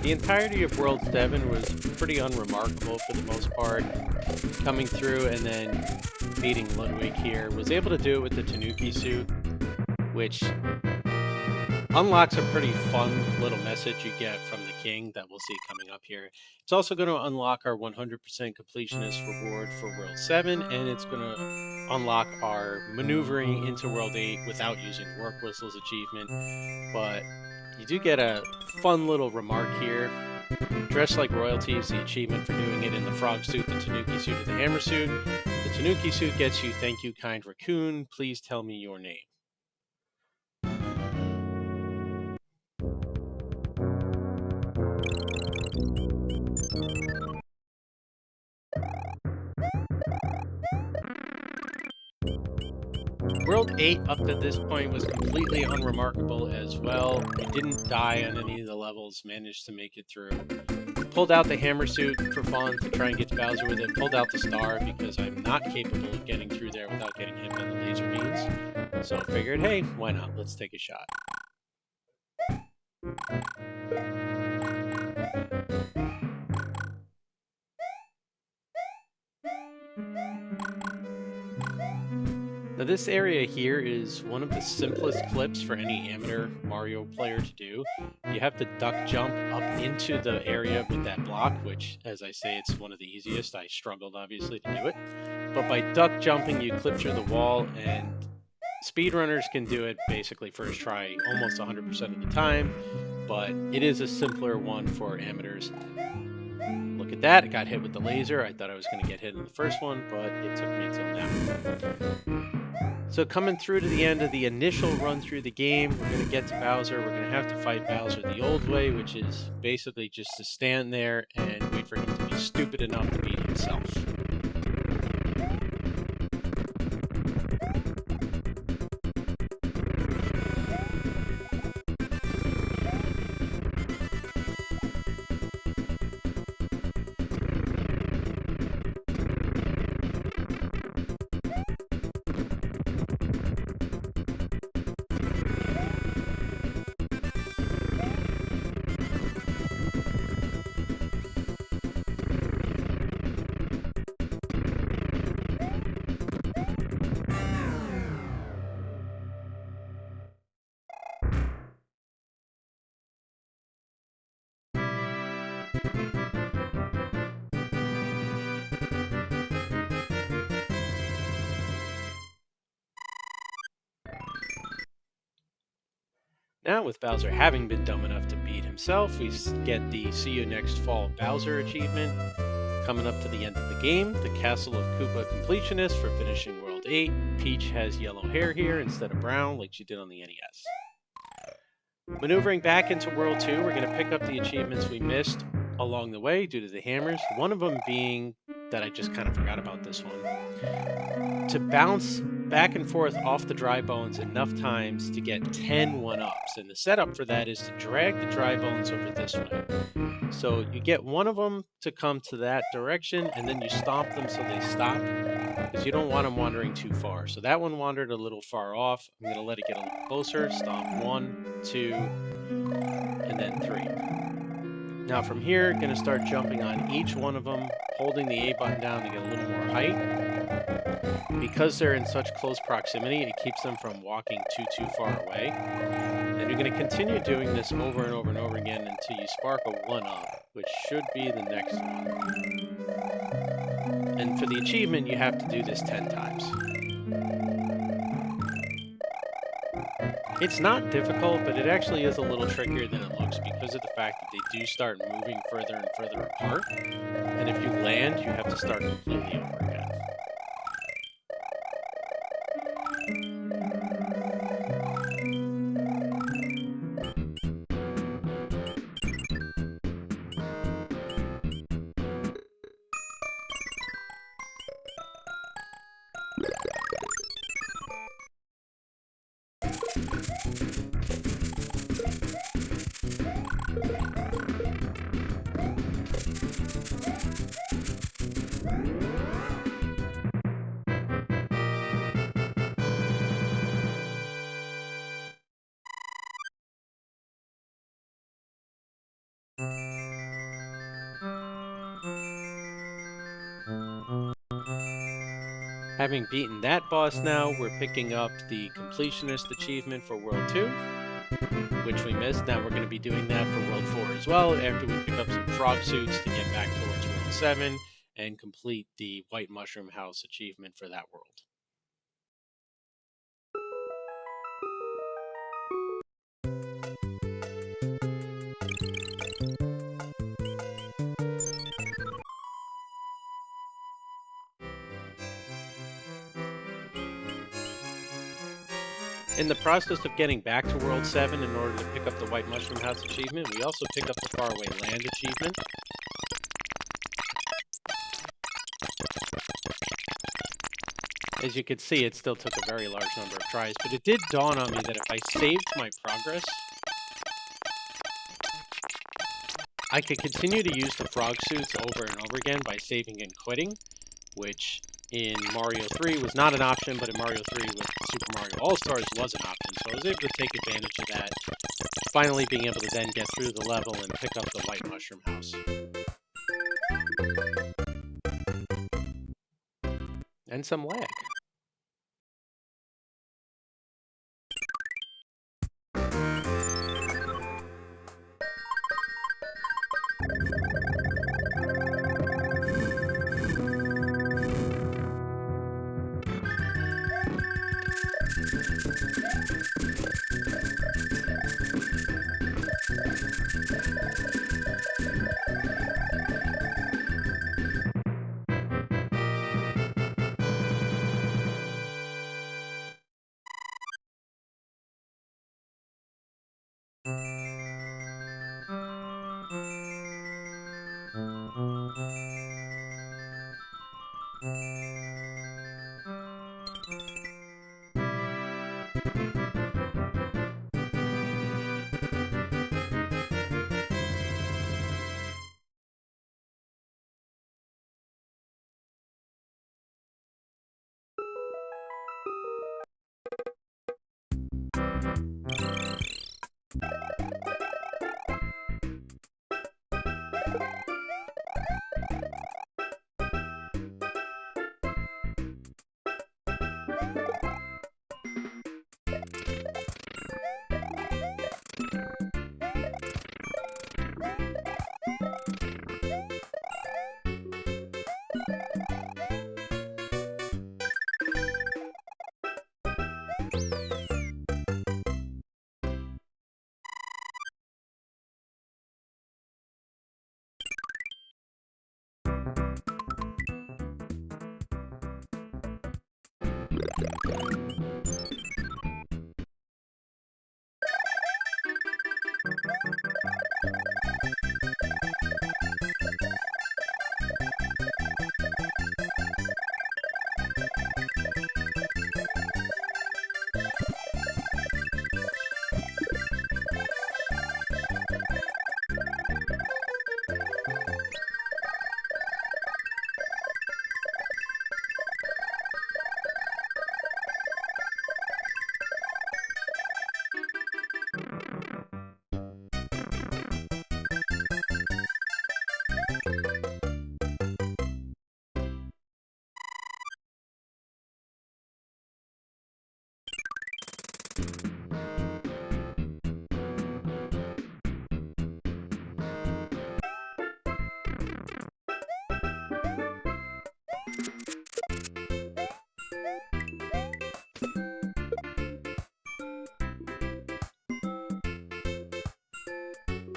The entirety of World 7 was pretty unremarkable for the most part. Coming through and then beating Ludwig here. Was able to do it with the Tanuki suit, which unlocks a pretty fun little message you get from the King that we'll see coming up here. It's also going to unlock our 100% completionist reward for World 7, and it's going to unlock our maneuvering into World 8 without using Work Whistle's achievement. But you do get a fun little remark here. Dress like royalty is the achievement for doing it in the frog suit, the Tanuki suit, or the hammer suit. The Tanuki suit gets you "Thank you, kind raccoon. Please tell me your name." World 8 up to this point was completely unremarkable as well. We didn't die on any of the levels, managed to make it through. Pulled out the hammer suit for fun to try and get to Bowser with it. Pulled out the star because I'm not capable of getting through there without getting hit by the laser beams. So I figured, hey, why not? Let's take a shot. Now this area here is one of the simplest clips for any amateur Mario player to do. You have to duck jump up into the area with that block, which, as I say, it's one of the easiest. I struggled, obviously, to do it. But by duck jumping, you clip through the wall, and speedrunners can do it basically first try almost 100% of the time, but it is a simpler one for amateurs. Look at that, it got hit with the laser. I thought I was going to get hit in the first one, but it took me until now. So coming through to the end of the initial run through the game, we're going to get to Bowser. We're going to have to fight Bowser the old way, which is basically just to stand there and wait for him to be stupid enough to beat himself. Now, with Bowser having been dumb enough to beat himself, we get the "See You Next Fall Bowser" achievement. Coming up to the end of the game, the Castle of Koopa completionist for finishing World 8. Peach has yellow hair here instead of brown like she did on the NES. Maneuvering back into World 2, we're going to pick up the achievements we missed along the way due to the hammers. One of them being that I just kind of forgot about this one. To bounce back and forth off the dry bones enough times to get 10 1-ups. And the setup for that is to drag the dry bones over this way. So you get one of them to come to that direction, and then you stomp them so they stop, because you don't want them wandering too far. So that one wandered a little far off. I'm going to let it get a little closer. Stomp 1, 2, and then 3. Now from here, going to start jumping on each one of them, holding the A button down to get a little more height. Because they're in such close proximity, it keeps them from walking too far away. And you're going to continue doing this over and over and over again until you spark a 1-up, which should be the next one. And for the achievement, you have to do this 10 times. It's not difficult, but it actually is a little trickier than it looks because of the fact that they do start moving further and further apart. And if you land, you have to start completely over again. Having beaten that boss now, we're picking up the completionist achievement for World 2. which we missed. Now we're going to be doing that for World 4 as well, after we pick up some frog suits to get back towards World 7 and complete the White Mushroom House achievement for that world. In the process of getting back to World 7 in order to pick up the White Mushroom House achievement, we also pick up the Faraway Land achievement. As you can see, it still took a very large number of tries, but it did dawn on me that if I saved my progress, I could continue to use the frog suits over and over again by saving and quitting, which in Mario 3 was not an option, but in Mario 3 with Super Mario All-Stars was an option, so I was able to take advantage of that, finally being able to then get through the level and pick up the White Mushroom House. And some lag.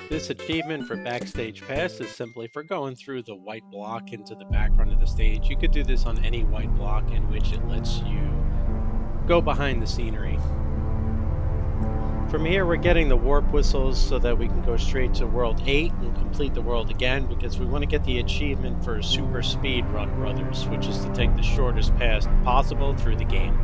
This achievement for Backstage Pass is simply for going through the white block into the background of the stage. You could do this on any white block in which it lets you go behind the scenery. From here, we're getting the warp whistles so that we can go straight to World 8 and complete the world again, because we want to get the achievement for Super Speed Run Brothers, which is to take the shortest path possible through the game.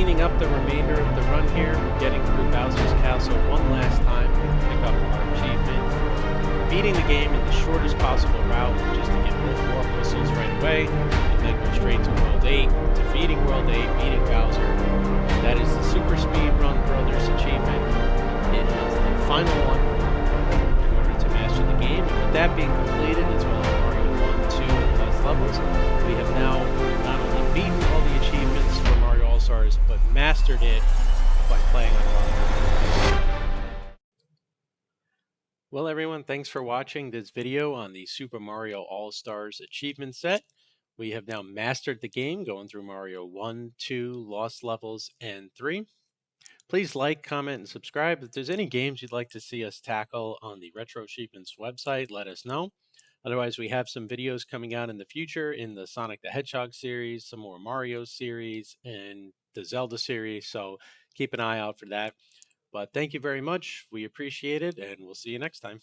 cleaning up the remainder of the run here. We're getting through Bowser's Castle one last time to pick up our achievement for beating the game in the shortest possible route, just to get both Warp Whistles right away, and then go straight to World 8, defeating World 8, beating Bowser. That is the Super Speed Run Brothers achievement. It is the final one in order to master the game. And with that being completed, as well as Mario 1, 2, and less levels, we have now not only beaten all the achievements for Mario All-Stars, but mastered it by playing on Run. Well, everyone, thanks for watching this video on the Super Mario All-Stars achievement set. We have now mastered the game, going through Mario 1, 2, Lost Levels, and 3. Please like, comment, and subscribe. If there's any games you'd like to see us tackle on the Retro Achievements website, let us know. Otherwise, we have some videos coming out in the future in the Sonic the Hedgehog series, some more Mario series, and the Zelda series, so keep an eye out for that. But thank you very much. We appreciate it, and we'll see you next time.